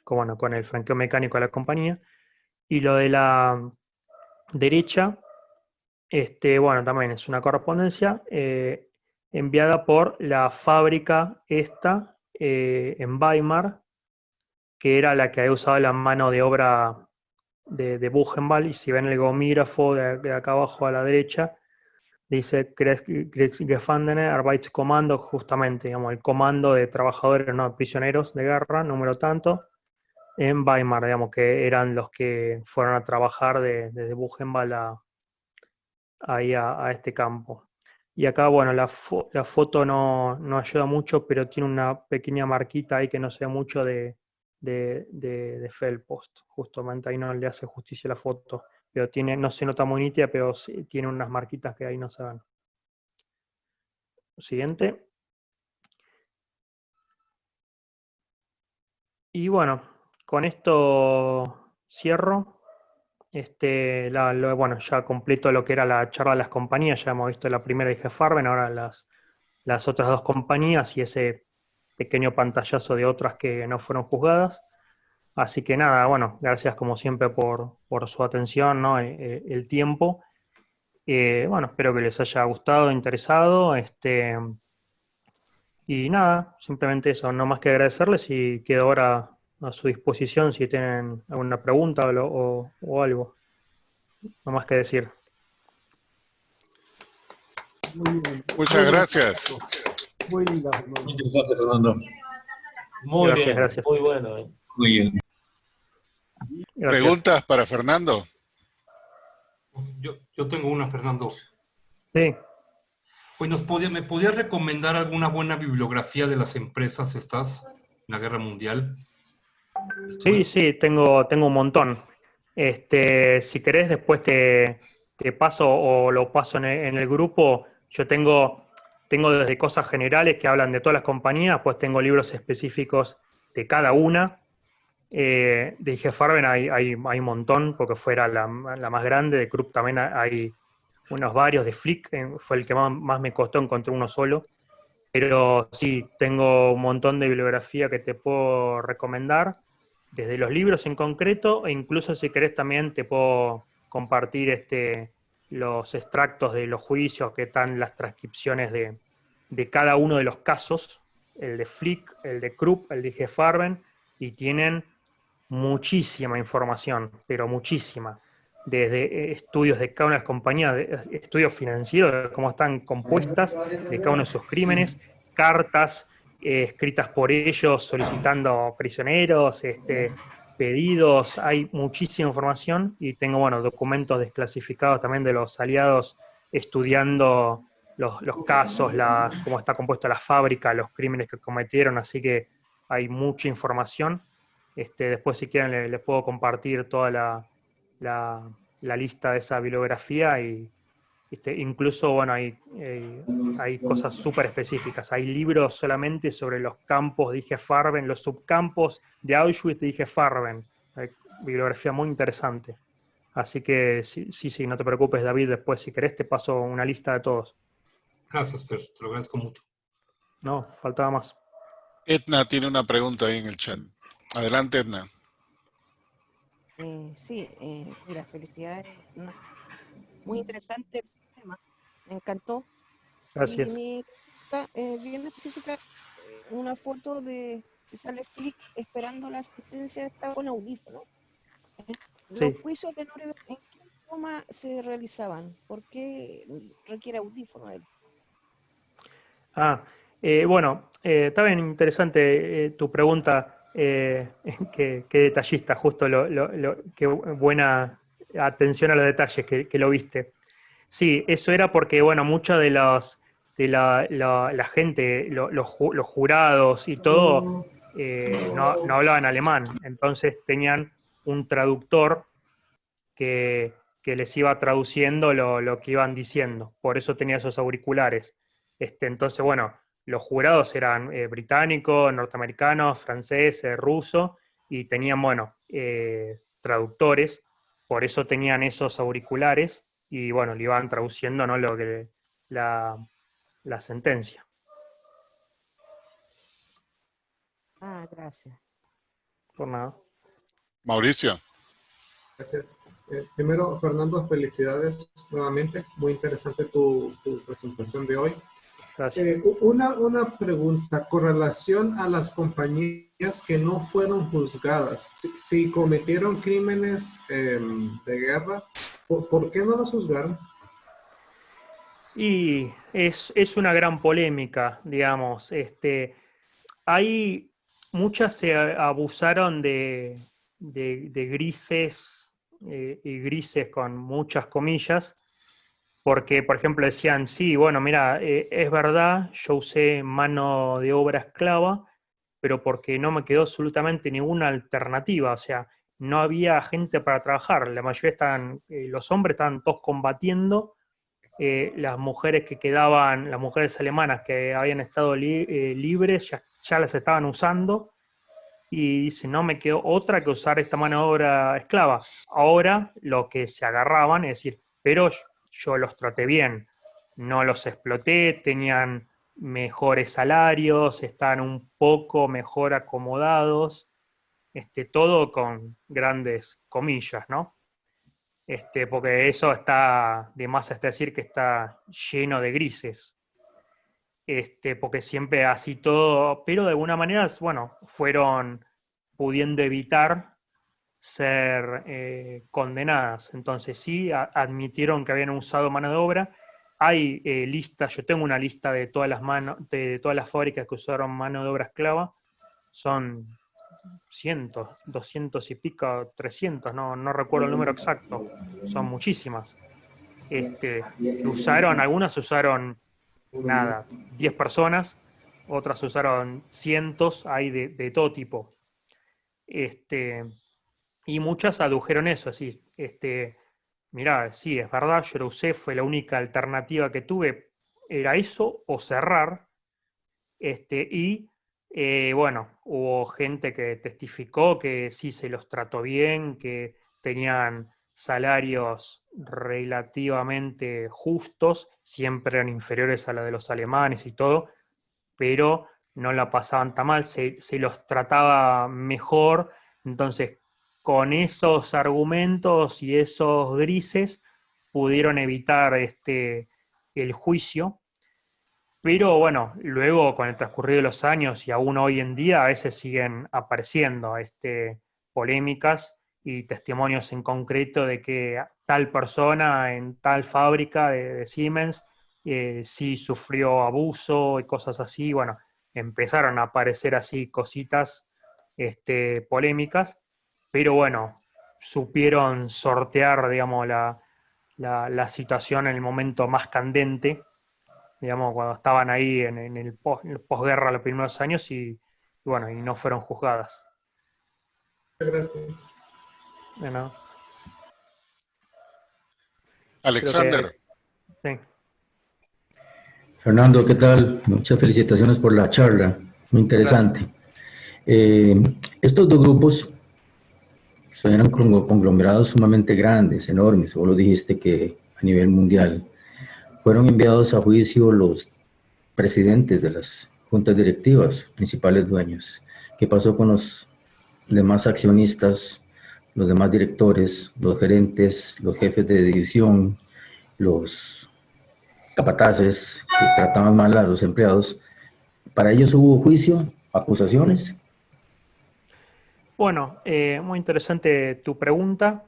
bueno, con el franqueo mecánico de la compañía. Y lo de la derecha, bueno, también es una correspondencia enviada por la fábrica esta en Weimar, que era la que había usado la mano de obra de Buchenwald. Y si ven el gomígrafo de acá abajo a la derecha, dice Kriegsgefangene Arbeitskommando, justamente, digamos, el comando de trabajadores no prisioneros de guerra, número tanto, en Weimar, digamos, que eran los que fueron a trabajar desde Buchenwald ahí a este campo. Y acá, bueno, la foto no ayuda mucho, pero tiene una pequeña marquita ahí que no se ve mucho de Feldpost. Justamente ahí no le hace justicia la foto, pero no se nota muy nítida, pero sí, tiene unas marquitas que ahí no se ven. Siguiente. Y bueno, con esto cierro. Bueno, ya completo lo que era la charla de las compañías. Ya hemos visto la primera de Farben, ahora las otras dos compañías y ese pequeño pantallazo de otras que no fueron juzgadas. Así que nada, bueno, gracias como siempre por su atención, ¿no? El tiempo. Bueno, espero que les haya gustado, interesado. Y nada, simplemente eso, no más que agradecerles y quedo ahora a su disposición si tienen alguna pregunta o algo. No más que decir. Muy bien. Muchas gracias. Muy linda, Fernando. Muy interesante, Fernando. Muy Gracias, bien, gracias. muy bueno. Muy bien. Gracias. ¿Preguntas para Fernando? Yo tengo una, Fernando. Sí, Pues ¿me podías recomendar alguna buena bibliografía de las empresas estas en la Guerra Mundial? sí, tengo un montón. Si querés, después te paso o lo paso en el grupo. Yo tengo desde cosas generales que hablan de todas las compañías, pues tengo libros específicos de cada una. De IG Farben hay un montón, porque fuera la más grande. De Krupp también hay unos varios. De Flick fue el que más me costó, encontrar uno solo. Pero sí, tengo un montón de bibliografía que te puedo recomendar, desde los libros en concreto, e incluso si querés también te puedo compartir los extractos de los juicios, que están las transcripciones de cada uno de los casos, el de Flick, el de Krupp, el de IG Farben, y tienen muchísima información, pero muchísima, desde estudios de cada una de las compañías, estudios financieros, de cómo están compuestas, de cada uno de sus crímenes, cartas escritas por ellos solicitando prisioneros, pedidos. Hay muchísima información y tengo, bueno, documentos desclasificados también de los aliados estudiando los casos, cómo está compuesta la fábrica, los crímenes que cometieron, así que hay mucha información. Después, si quieren, les puedo compartir toda la lista de esa bibliografía y incluso, bueno, hay cosas súper específicas. Hay libros solamente sobre los campos de IG Farben, los subcampos de Auschwitz de IG Farben. Hay bibliografía muy interesante. Así que sí, no te preocupes, David. Después, si querés, te paso una lista de todos. Gracias, Per, te lo agradezco mucho. No, faltaba más. Edna tiene una pregunta ahí en el chat. Adelante, Edna. Sí, mira, felicidades. Muy interesante el tema, me encantó. Gracias. Y mi pregunta, bien específica, una foto de que sale Flick esperando la sentencia, estaba con audífono. Los Sí. juicios de Nuremberg, ¿en qué idioma se realizaban? ¿Por qué requiere audífono él? Bueno, está bien interesante tu pregunta, qué detallista, justo qué buena atención a los detalles que lo viste. Sí, eso era porque, bueno, mucha de la gente, los jurados y todo, no hablaban alemán, entonces tenían un traductor que les iba traduciendo lo que iban diciendo, por eso tenía esos auriculares. Entonces, bueno, los jurados eran británicos, norteamericanos, franceses, rusos, y tenían, bueno, traductores, por eso tenían esos auriculares, y bueno, le iban traduciendo, ¿no?, la sentencia. Ah, gracias. Por nada. Mauricio. Gracias. Primero, Fernando, felicidades nuevamente. Muy interesante tu presentación de hoy. Gracias. Una pregunta con relación a las compañías que no fueron juzgadas. Si cometieron crímenes de guerra, ¿por qué no las juzgaron? Y es una gran polémica, digamos. Hay muchas se abusaron de grises, y grises con muchas comillas, porque, por ejemplo, decían, sí, bueno, mira, es verdad, yo usé mano de obra esclava, pero porque no me quedó absolutamente ninguna alternativa, o sea, no había gente para trabajar, la mayoría estaban, los hombres estaban todos combatiendo, las mujeres que quedaban, las mujeres alemanas que habían estado libres, ya las estaban usando, y dice, no me quedó otra que usar esta mano de obra esclava. Ahora lo que se agarraban es decir, pero yo los traté bien, no los exploté, tenían mejores salarios, estaban un poco mejor acomodados, todo con grandes comillas, ¿no? Porque eso está, de más es decir, que está lleno de grises, porque siempre así todo, pero de alguna manera, bueno, fueron pudiendo evitar ser condenadas. Entonces sí, admitieron que habían usado mano de obra. Hay listas, yo tengo una lista de todas las de todas las fábricas que usaron mano de obra esclava, son cientos, 200 y pico, 300, no recuerdo el número exacto, son muchísimas. Que usaron, algunas usaron nada, 10 personas, otras usaron cientos, hay de todo tipo. Y muchas adujeron eso, así, mirá, sí, es verdad, yo lo usé, fue la única alternativa que tuve, era eso o cerrar, y bueno, hubo gente que testificó que sí se los trató bien, que tenían salarios relativamente justos, siempre eran inferiores a los de los alemanes y todo, pero no la pasaban tan mal, se los trataba mejor, entonces con esos argumentos y esos grises pudieron evitar el juicio, pero bueno, luego con el transcurrido de los años y aún hoy en día a veces siguen apareciendo polémicas y testimonios en concreto de que tal persona en tal fábrica de Siemens sí sufrió abuso y cosas así. Bueno, empezaron a aparecer así cositas polémicas, pero bueno, supieron sortear, digamos, la situación en el momento más candente, digamos, cuando estaban ahí en el posguerra los primeros años y bueno, y no fueron juzgadas. Gracias. Bueno, Alexander. sí. Fernando, ¿qué tal? Muchas felicitaciones por la charla, muy interesante. Estos dos grupos eran conglomerados sumamente grandes, enormes, vos lo dijiste que a nivel mundial. Fueron enviados a juicio los presidentes de las juntas directivas, principales dueños. ¿Qué pasó con los demás accionistas, los demás directores, los gerentes, los jefes de división, los capataces que trataban mal a los empleados? ¿Para ellos hubo juicio, acusaciones? Bueno, muy interesante tu pregunta.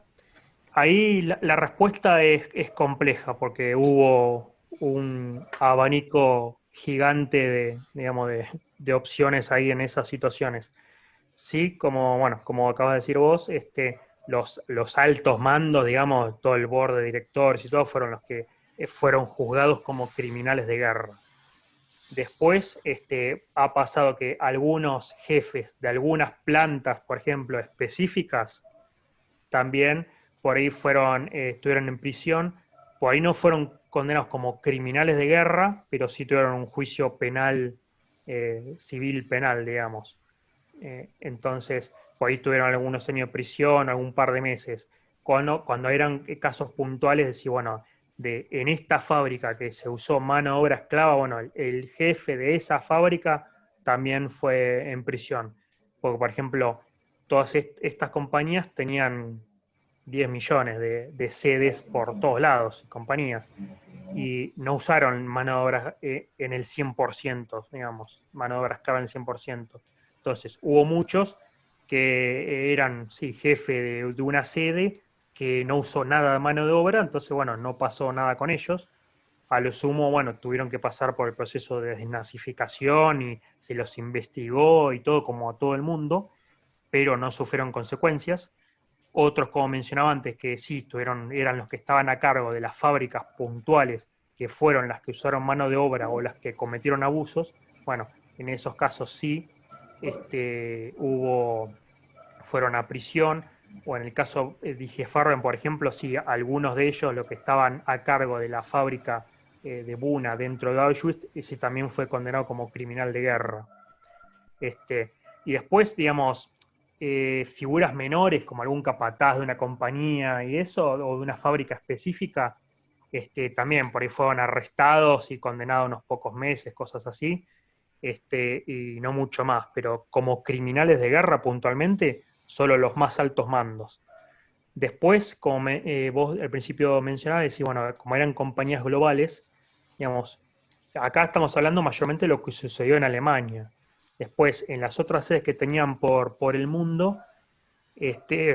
Ahí la respuesta es compleja porque hubo un abanico gigante digamos, de opciones ahí en esas situaciones. Sí, bueno, como acabas de decir vos, los altos mandos, digamos, todo el board de directores y todo fueron los que fueron juzgados como criminales de guerra. Después ha pasado que algunos jefes de algunas plantas, por ejemplo, específicas, también por ahí estuvieron en prisión, por ahí no fueron condenados como criminales de guerra, pero sí tuvieron un juicio penal, civil penal, digamos. Entonces, por ahí tuvieron algunos años de prisión, algún par de meses. Cuando eran casos puntuales, decir, bueno, en esta fábrica que se usó mano de obra esclava, bueno, el jefe de esa fábrica también fue en prisión. Porque, por ejemplo, todas estas compañías tenían 10 millones de sedes por todos lados, compañías, y no usaron mano de obra en el 100%, digamos, mano de obra esclava en el 100%. Entonces, hubo muchos que eran, sí, jefe de una sede que no usó nada de mano de obra, entonces, bueno, no pasó nada con ellos. A lo sumo, bueno, tuvieron que pasar por el proceso de desnazificación y se los investigó y todo como a todo el mundo, pero no sufrieron consecuencias. Otros, como mencionaba antes, que sí, eran los que estaban a cargo de las fábricas puntuales, que fueron las que usaron mano de obra o las que cometieron abusos, bueno, en esos casos sí, fueron a prisión, o en el caso de IG Farben, por ejemplo, sí, algunos de ellos, los que estaban a cargo de la fábrica de Buna dentro de Auschwitz, ese también fue condenado como criminal de guerra. Y después, digamos, figuras menores, como algún capataz de una compañía y eso, o de una fábrica específica, también por ahí fueron arrestados y condenados unos pocos meses, cosas así, y no mucho más, pero como criminales de guerra puntualmente, solo los más altos mandos. Después, como vos al principio mencionabas, decís, bueno, como eran compañías globales, digamos, acá estamos hablando mayormente de lo que sucedió en Alemania. Después, en las otras sedes que tenían por el mundo,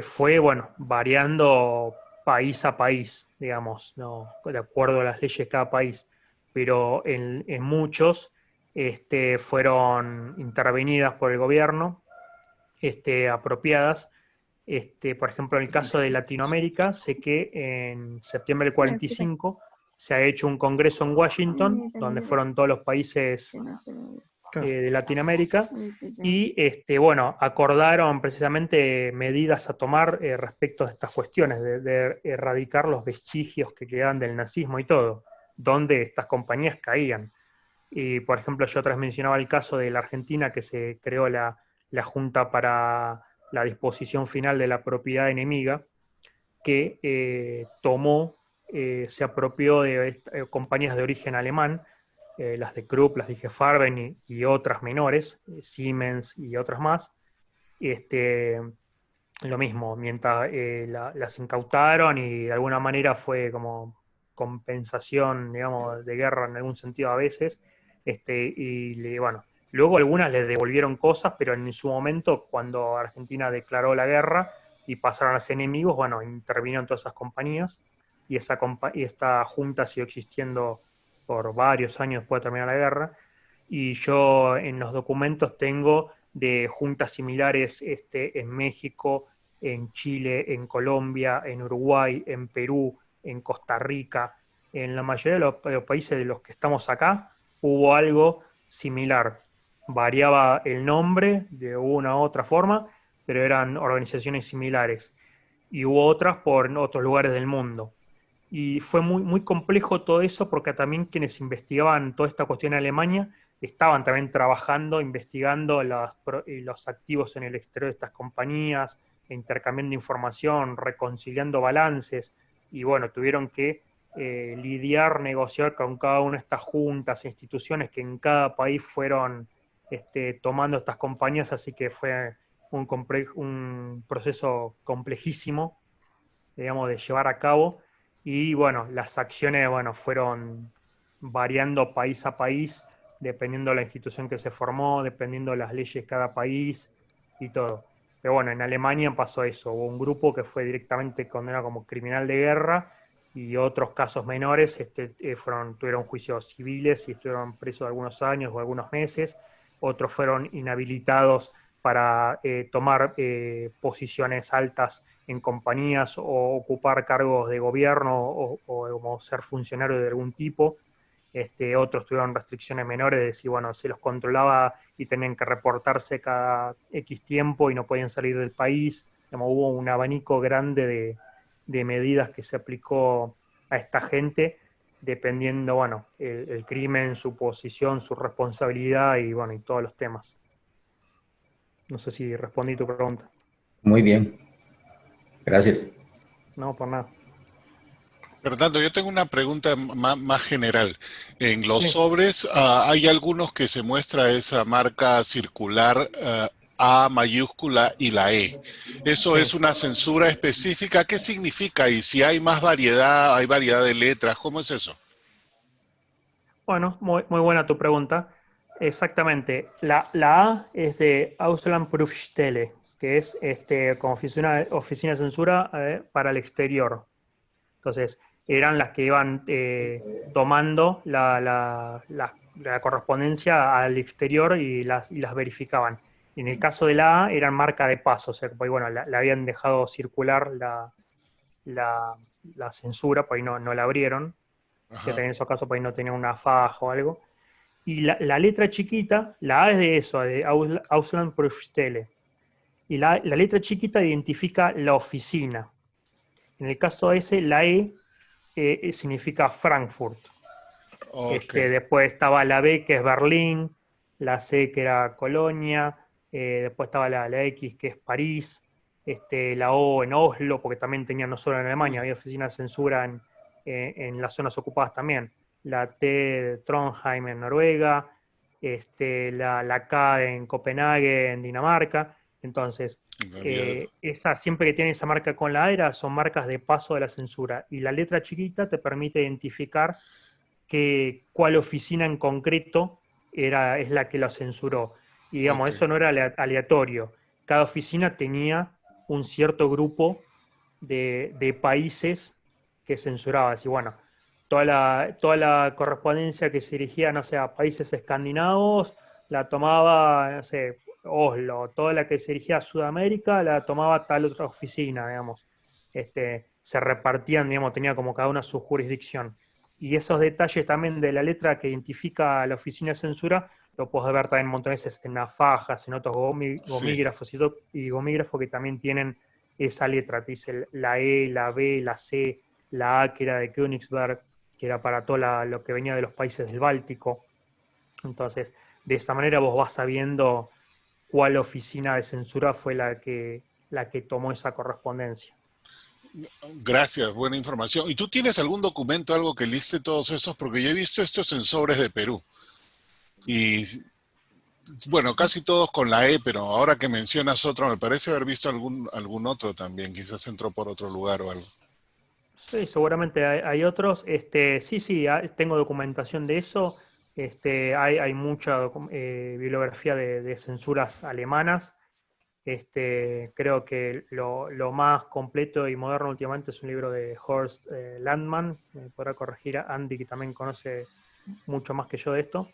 fue, bueno, variando país a país, digamos, ¿no? De acuerdo a las leyes de cada país. Pero en muchos fueron intervenidas por el gobierno, apropiadas. Por ejemplo, en el caso de Latinoamérica, sé que en septiembre del 45 se ha hecho un congreso en Washington, donde fueron todos los países de Latinoamérica, y bueno, acordaron precisamente medidas a tomar respecto a estas cuestiones, de erradicar los vestigios que quedaban del nazismo y todo, donde estas compañías caían. Y, por ejemplo, yo otra vez mencionaba el caso de la Argentina, que se creó la Junta para la Disposición Final de la Propiedad Enemiga, que se apropió de compañías de origen alemán, las de Krupp, las de IG Farben y otras menores, Siemens y otras más. Lo mismo, mientras las incautaron y de alguna manera fue como compensación, digamos, de guerra en algún sentido a veces, bueno, luego algunas les devolvieron cosas, pero en su momento, cuando Argentina declaró la guerra y pasaron a ser enemigos, bueno, intervinieron todas esas compañías y esta junta siguió existiendo por varios años después de terminar la guerra. Y yo en los documentos tengo de juntas similares en México, en Chile, en Colombia, en Uruguay, en Perú, en Costa Rica. En la mayoría de los países de los que estamos acá hubo algo similar. Variaba el nombre de una u otra forma, pero eran organizaciones similares. Y hubo otras por otros lugares del mundo. Y fue muy, muy complejo todo eso porque también quienes investigaban toda esta cuestión en Alemania estaban también trabajando, investigando los activos en el exterior de estas compañías, intercambiando información, reconciliando balances, y bueno, tuvieron que lidiar, negociar con cada una de estas juntas e instituciones que en cada país fueron tomando estas compañías, así que fue un proceso complejísimo, digamos, de llevar a cabo. Y bueno, las acciones, bueno, fueron variando país a país, dependiendo de la institución que se formó, dependiendo de las leyes de cada país y todo. Pero bueno, en Alemania pasó eso. Hubo un grupo que fue directamente condenado como criminal de guerra y otros casos menores tuvieron juicios civiles y estuvieron presos algunos años o algunos meses. Otros fueron inhabilitados para tomar posiciones altas en compañías o ocupar cargos de gobierno o ser funcionario de algún tipo. otros tuvieron restricciones menores, de decir, bueno, se los controlaba y tenían que reportarse cada X tiempo y no podían salir del país. Digamos, hubo un abanico grande de medidas que se aplicó a esta gente, dependiendo, bueno, el crimen, su posición, su responsabilidad y, bueno, y todos los temas. No sé si respondí tu pregunta. Muy bien. Gracias. No, por nada. Fernando, yo tengo una pregunta más general. En los Sí. sobres hay algunos que se muestra esa marca circular A mayúscula y la E. ¿Eso Sí. es una censura específica? ¿Qué significa? Y si hay más variedad, hay variedad de letras, ¿cómo es eso? Bueno, muy buena tu pregunta. Exactamente. La A es de Auslandsprüfstelle, que es como oficina de censura para el exterior. Entonces, eran las que iban tomando la correspondencia al exterior y las verificaban. En el caso de la A, eran marca de paso, o sea, pues, bueno, la habían dejado circular la censura, pues ahí no la abrieron, que Ajá. en esos casos pues ahí no tenía una faja o algo. Y la letra chiquita, la A es de eso, de Auslandsprüfstelle. Y la letra chiquita identifica la oficina. En el caso ese, la E significa Frankfurt. Ok. Después estaba la B, que es Berlín, la C, que era Colonia, después estaba la X, que es París, la O en Oslo, porque también tenía no solo en Alemania, había oficinas de censura en las zonas ocupadas también. La T de Trondheim en Noruega, la K en Copenhague, en Dinamarca. Entonces, siempre que tiene esa marca con la A son marcas de paso de la censura. Y la letra chiquita te permite identificar cuál oficina en concreto es la que lo censuró. Y digamos, Ok. eso no era aleatorio. Cada oficina tenía un cierto grupo de países que censuraba. Y bueno, toda la correspondencia que se dirigía, no sé, a países escandinavos, la tomaba, no sé, Oslo. Toda la que se dirigía a Sudamérica, la tomaba tal otra oficina, digamos. Se repartían, digamos, tenía como cada una su jurisdicción. Y esos detalles también de la letra que identifica a la oficina de censura, lo puedes ver también un montón de veces en las fajas, en otros Sí. gomígrafos y gomígrafos que también tienen esa letra. Te dice la E, la B, la C, la A, que era de Königsberg, que era para todo lo que venía de los países del Báltico. Entonces, de esta manera vos vas sabiendo cuál oficina de censura fue la que tomó esa correspondencia. Gracias, buena información. ¿Y tú tienes algún documento, algo que liste todos esos? Porque yo he visto estos en sobres de Perú. Y bueno, casi todos con la E, pero ahora que mencionas otro, me parece haber visto algún otro también. Quizás entró por otro lugar o algo. Sí, seguramente hay otros. Sí, tengo documentación de eso. Hay mucha bibliografía de censuras alemanas. Creo que lo más completo y moderno últimamente es un libro de Horst Landmann. Me podrá corregir a Andy, que también conoce mucho más que yo de esto.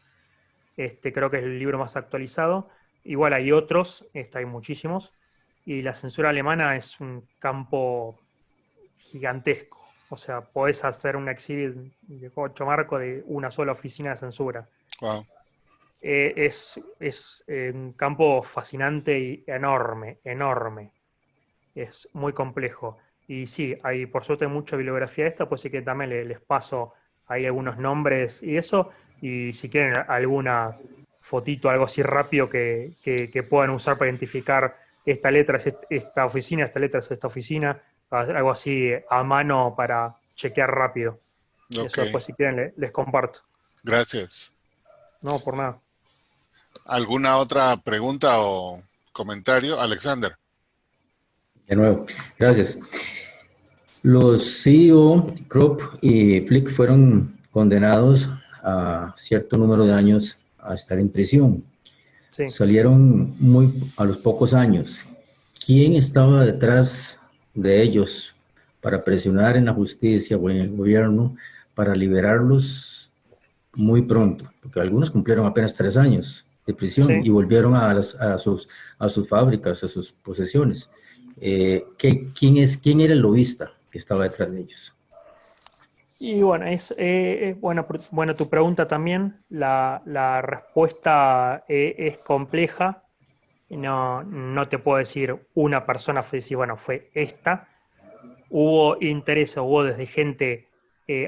Creo que es el libro más actualizado. Igual hay otros, hay muchísimos. Y la censura alemana es un campo gigantesco. O sea, podés hacer un exhibit de 8 marcos de una sola oficina de censura. Wow. Es un campo fascinante y enorme. Es muy complejo. Y sí, hay por suerte mucha bibliografía de esta, pues sí que también les paso ahí algunos nombres y eso. Y si quieren alguna fotito, algo así rápido que puedan usar para identificar esta letra es esta oficina, esta letra es esta oficina, algo así a mano para chequear rápido. Ok, Eso después si quieren les comparto. gracias. No, por nada. ¿Alguna otra pregunta o comentario? Alexander. De nuevo, gracias. Los CEO, Krupp y Flick fueron condenados a cierto número de años a estar en prisión. Sí. Salieron a los pocos años. ¿Quién estaba detrás de ellos para presionar en la justicia o en el gobierno para liberarlos muy pronto? Porque algunos cumplieron apenas 3 años de prisión Sí. y volvieron a sus fábricas, a sus posesiones. ¿Quién era el lobista que estaba detrás de ellos? Y bueno, bueno, tu pregunta también, la respuesta es compleja. No te puedo decir una persona fue decir, bueno, fue esta. Hubo interés, hubo desde gente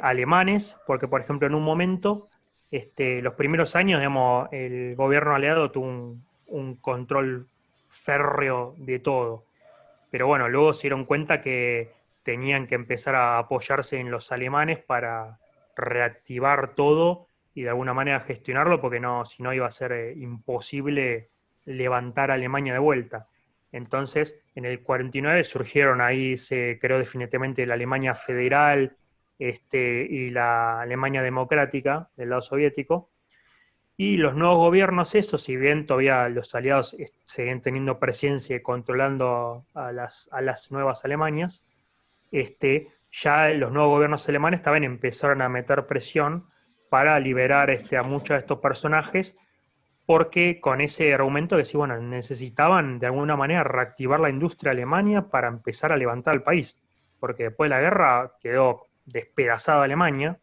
alemanes, porque por ejemplo en un momento, los primeros años, digamos, el gobierno aliado tuvo un control férreo de todo. Pero bueno, luego se dieron cuenta que tenían que empezar a apoyarse en los alemanes para reactivar todo y de alguna manera gestionarlo, porque no, si no iba a ser imposible levantar a Alemania de vuelta. Entonces, en el 49 surgieron ahí, se creó definitivamente la Alemania federal y la Alemania democrática del lado soviético. Y los nuevos gobiernos, eso, si bien todavía los aliados siguen teniendo presencia y controlando a las nuevas Alemanias, ya los nuevos gobiernos alemanes también empezaron a meter presión para liberar a muchos de estos personajes, porque con ese argumento que sí, bueno, necesitaban de alguna manera reactivar la industria alemana para empezar a levantar el país, porque después de la guerra quedó despedazada Alemania,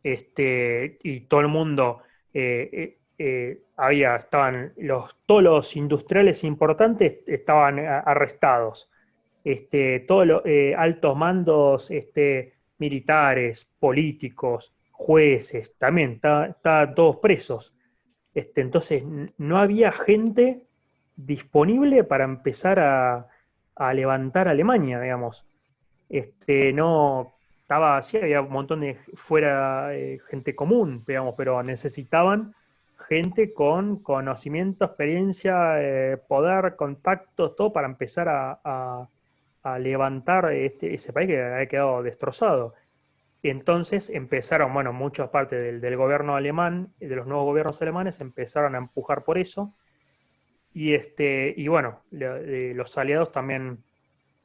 y todo el mundo, estaban todos los industriales importantes estaban arrestados, todos los altos mandos militares, políticos, jueces, también estaban todos presos. Entonces no había gente disponible para empezar a levantar a Alemania, digamos. No estaba así, había un montón de gente común, digamos, pero necesitaban gente con conocimiento, experiencia, poder, contactos, todo para empezar a levantar ese país que había quedado destrozado. Entonces empezaron, bueno, muchas partes del gobierno alemán, de los nuevos gobiernos alemanes, empezaron a empujar por eso. Y bueno, los aliados también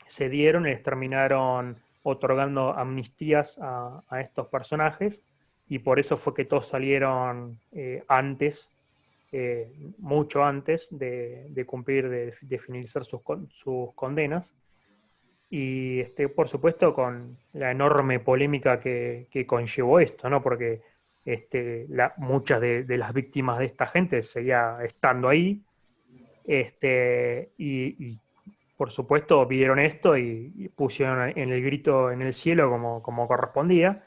se dieron y les terminaron otorgando amnistías a estos personajes, y por eso fue que todos salieron antes, mucho antes de cumplir, de finalizar sus condenas. Y por supuesto con la enorme polémica que conllevó esto, ¿no? Porque muchas de las víctimas de esta gente seguía estando ahí, y por supuesto vieron esto y pusieron en el grito en el cielo como correspondía.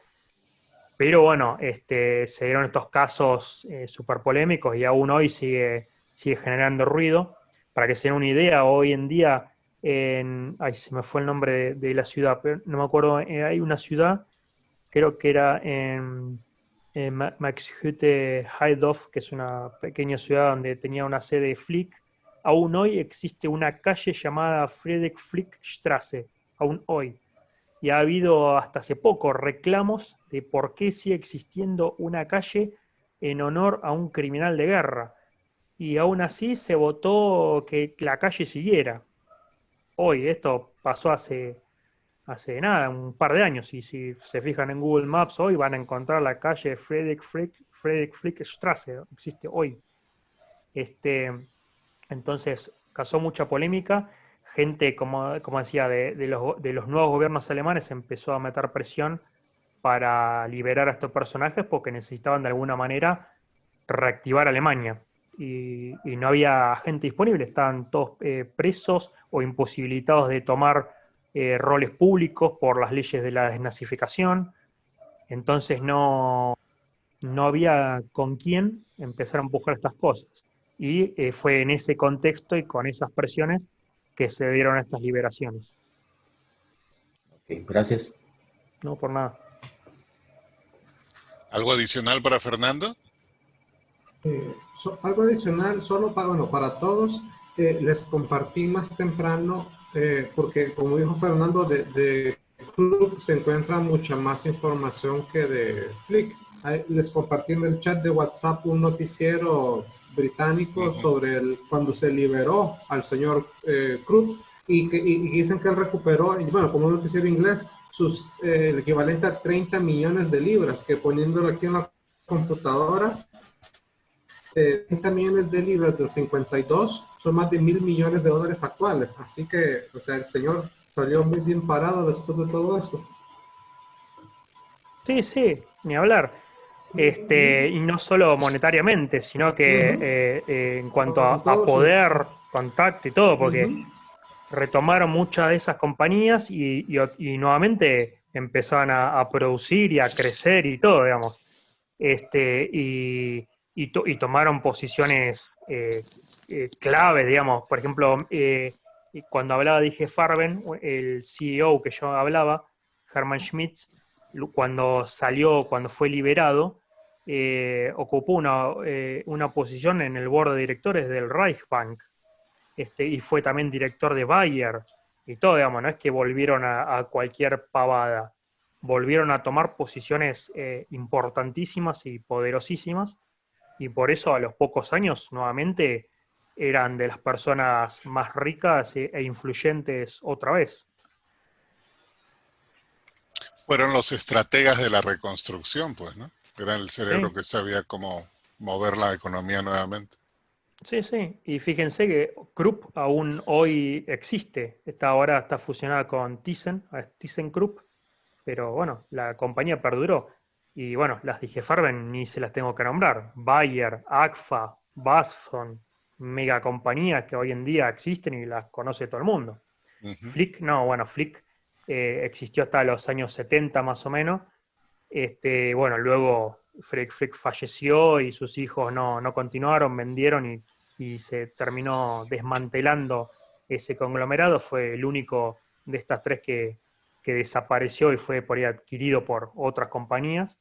Pero bueno, se dieron estos casos súper polémicos y aún hoy sigue generando ruido. Para que se den una idea, hoy en día, ay, se me fue el nombre de la ciudad, pero no me acuerdo, hay una ciudad, creo que era en Maxhütte-Haidorf, que es una pequeña ciudad donde tenía una sede Flick. Aún hoy existe una calle llamada Friedrich-Flick-Straße, aún hoy. Y ha habido hasta hace poco reclamos de por qué sigue existiendo una calle en honor a un criminal de guerra. Y aún así se votó que la calle siguiera. Hoy, esto pasó hace nada, un par de años. Y si se fijan en Google Maps hoy van a encontrar la calle Friedrich-Flick-Straße, existe hoy. Entonces causó mucha polémica. Gente, como decía, de los nuevos gobiernos alemanes empezó a meter presión para liberar a estos personajes porque necesitaban de alguna manera reactivar Alemania. Y no había gente disponible, estaban todos presos o imposibilitados de tomar roles públicos por las leyes de la desnazificación. Entonces no había con quién empezar a empujar estas cosas. Y fue en ese contexto y con esas presiones que se dieron estas liberaciones. Ok, gracias. No, por nada. ¿Algo adicional para Fernando? Algo adicional, solo para todos, les compartí más temprano, porque como dijo Fernando, de Club se encuentra mucha más información que de Flick. Les compartí en el chat de WhatsApp un noticiero británico sobre cuando se liberó al señor Krug, y dicen que él recuperó, bueno, como un noticiero inglés, el equivalente a 30 millones de libras, que poniéndolo aquí en la computadora, 30 millones de libras del 52 son más de 1.000 millones de dólares actuales. Así que, o sea, el señor salió muy bien parado después de todo esto. Sí, sí, ni hablar. Y no solo monetariamente, sino que en cuanto Con a todos poder, contacto y todo, porque Ujú. retomaron muchas de esas compañías y nuevamente empezaron a producir y a crecer y todo, digamos. Y tomaron posiciones claves, digamos. Por ejemplo, y cuando hablaba de IG Farben, el CEO que yo hablaba, Hermann Schmitz, cuando fue liberado, ocupó una posición en el board de directores del Reichsbank, y fue también director de Bayer y todo, digamos, no es que volvieron a cualquier pavada, volvieron a tomar posiciones importantísimas y poderosísimas, y por eso a los pocos años nuevamente eran de las personas más ricas e influyentes otra vez. Fueron los estrategas de la reconstrucción, pues, ¿no? Era el cerebro ¿Sí? que sabía cómo mover la economía nuevamente. Sí, sí, y fíjense que Krupp aún hoy existe, ahora está fusionada con ThyssenKrupp, pero bueno, la compañía perduró. Y bueno, las dije Farben ni se las tengo que nombrar. Bayer, Agfa, Basfon, mega compañías que hoy en día existen y las conoce todo el mundo. Ujú. Flick, no, bueno, Flick existió hasta los años 70 más o menos. Bueno, luego Flick falleció y sus hijos no continuaron, vendieron y se terminó desmantelando ese conglomerado. Fue el único de estas tres que desapareció y fue por ahí adquirido por otras compañías,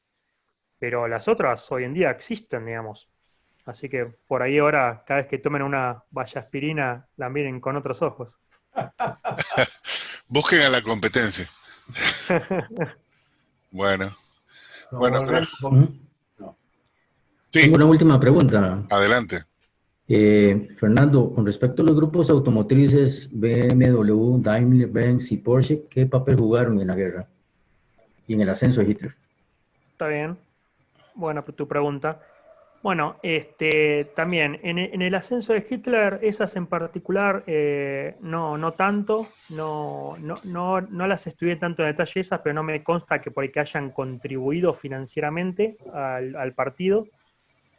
pero las otras hoy en día existen, digamos. Así que por ahí ahora, cada vez que tomen una vallaspirina, la miren con otros ojos. Busquen a la competencia. Bueno, bueno, No, ¿Mm? sí, Tengo una última pregunta. adelante. Fernando, con respecto a los grupos automotrices BMW, Daimler, Benz y Porsche, ¿qué papel jugaron en la guerra y en el ascenso de Hitler? Está bien. Buena tu pregunta. Bueno, también en el ascenso de Hitler, esas en particular, no tanto, no las estudié tanto en detalle esas, pero no me consta que por ahí que hayan contribuido financieramente al partido,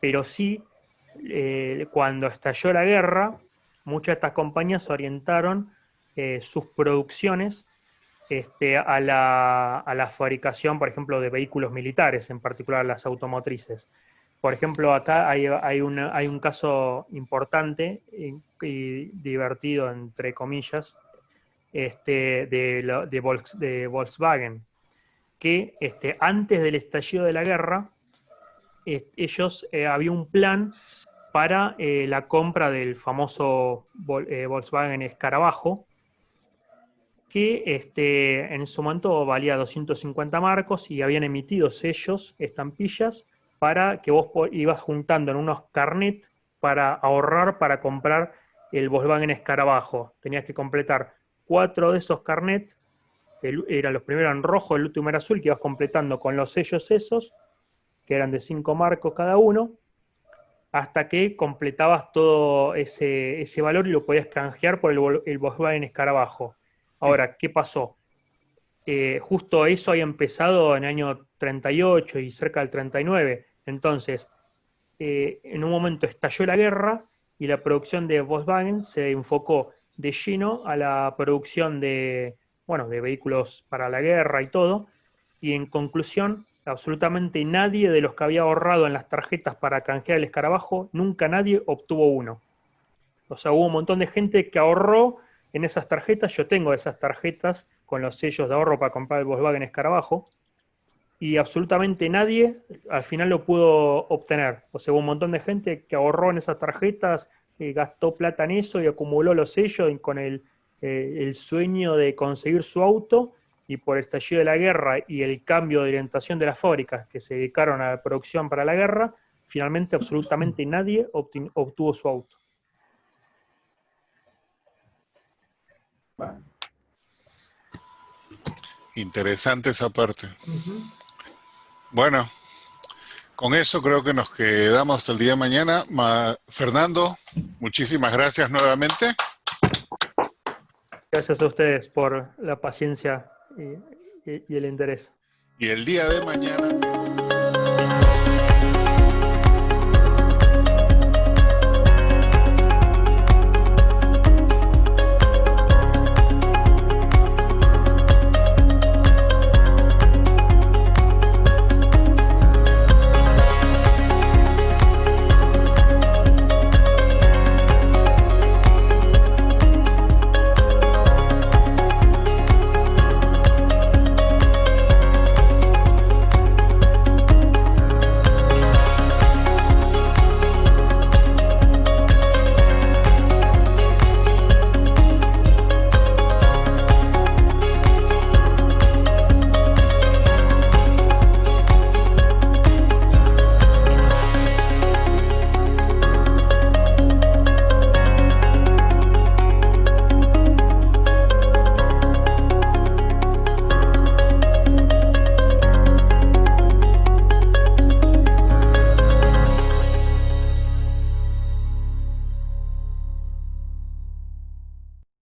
pero sí, cuando estalló la guerra, muchas de estas compañías orientaron sus producciones a la fabricación, por ejemplo, de vehículos militares, en particular las automotrices. Por ejemplo, acá hay un caso importante y divertido, entre comillas, de Volkswagen, que antes del estallido de la guerra, ellos había un plan para la compra del famoso Volkswagen Escarabajo, que en su momento valía 250 marcos y habían emitido sellos, estampillas, para que vos ibas juntando en unos carnet para ahorrar para comprar el Volkswagen Escarabajo. Tenías que completar 4 de esos carnet, eran los primeros en rojo, el último era azul, que ibas completando con los sellos esos, que eran de 5 marcos cada uno, hasta que completabas todo ese valor y lo podías canjear por el Volkswagen Escarabajo. Ahora, ¿qué pasó? Justo eso había empezado en el año 38 y cerca del 39. Entonces, en un momento estalló la guerra y la producción de Volkswagen se enfocó de lleno a la producción de vehículos para la guerra y todo. Y en conclusión, absolutamente nadie de los que había ahorrado en las tarjetas para canjear el escarabajo, nunca nadie obtuvo uno. O sea, hubo un montón de gente que ahorró en esas tarjetas. Yo tengo esas tarjetas con los sellos de ahorro para comprar el Volkswagen Escarabajo. Y absolutamente nadie al final lo pudo obtener. O sea, hubo un montón de gente que ahorró en esas tarjetas, gastó plata en eso y acumuló los sellos y con el sueño de conseguir su auto. Y por el estallido de la guerra y el cambio de orientación de las fábricas que se dedicaron a la producción para la guerra, finalmente absolutamente nadie obtuvo su auto. Interesante esa parte. Ujú. Bueno, con eso creo que nos quedamos hasta el día de mañana. Fernando, muchísimas gracias nuevamente. Gracias a ustedes por la paciencia y el interés. Y el día de mañana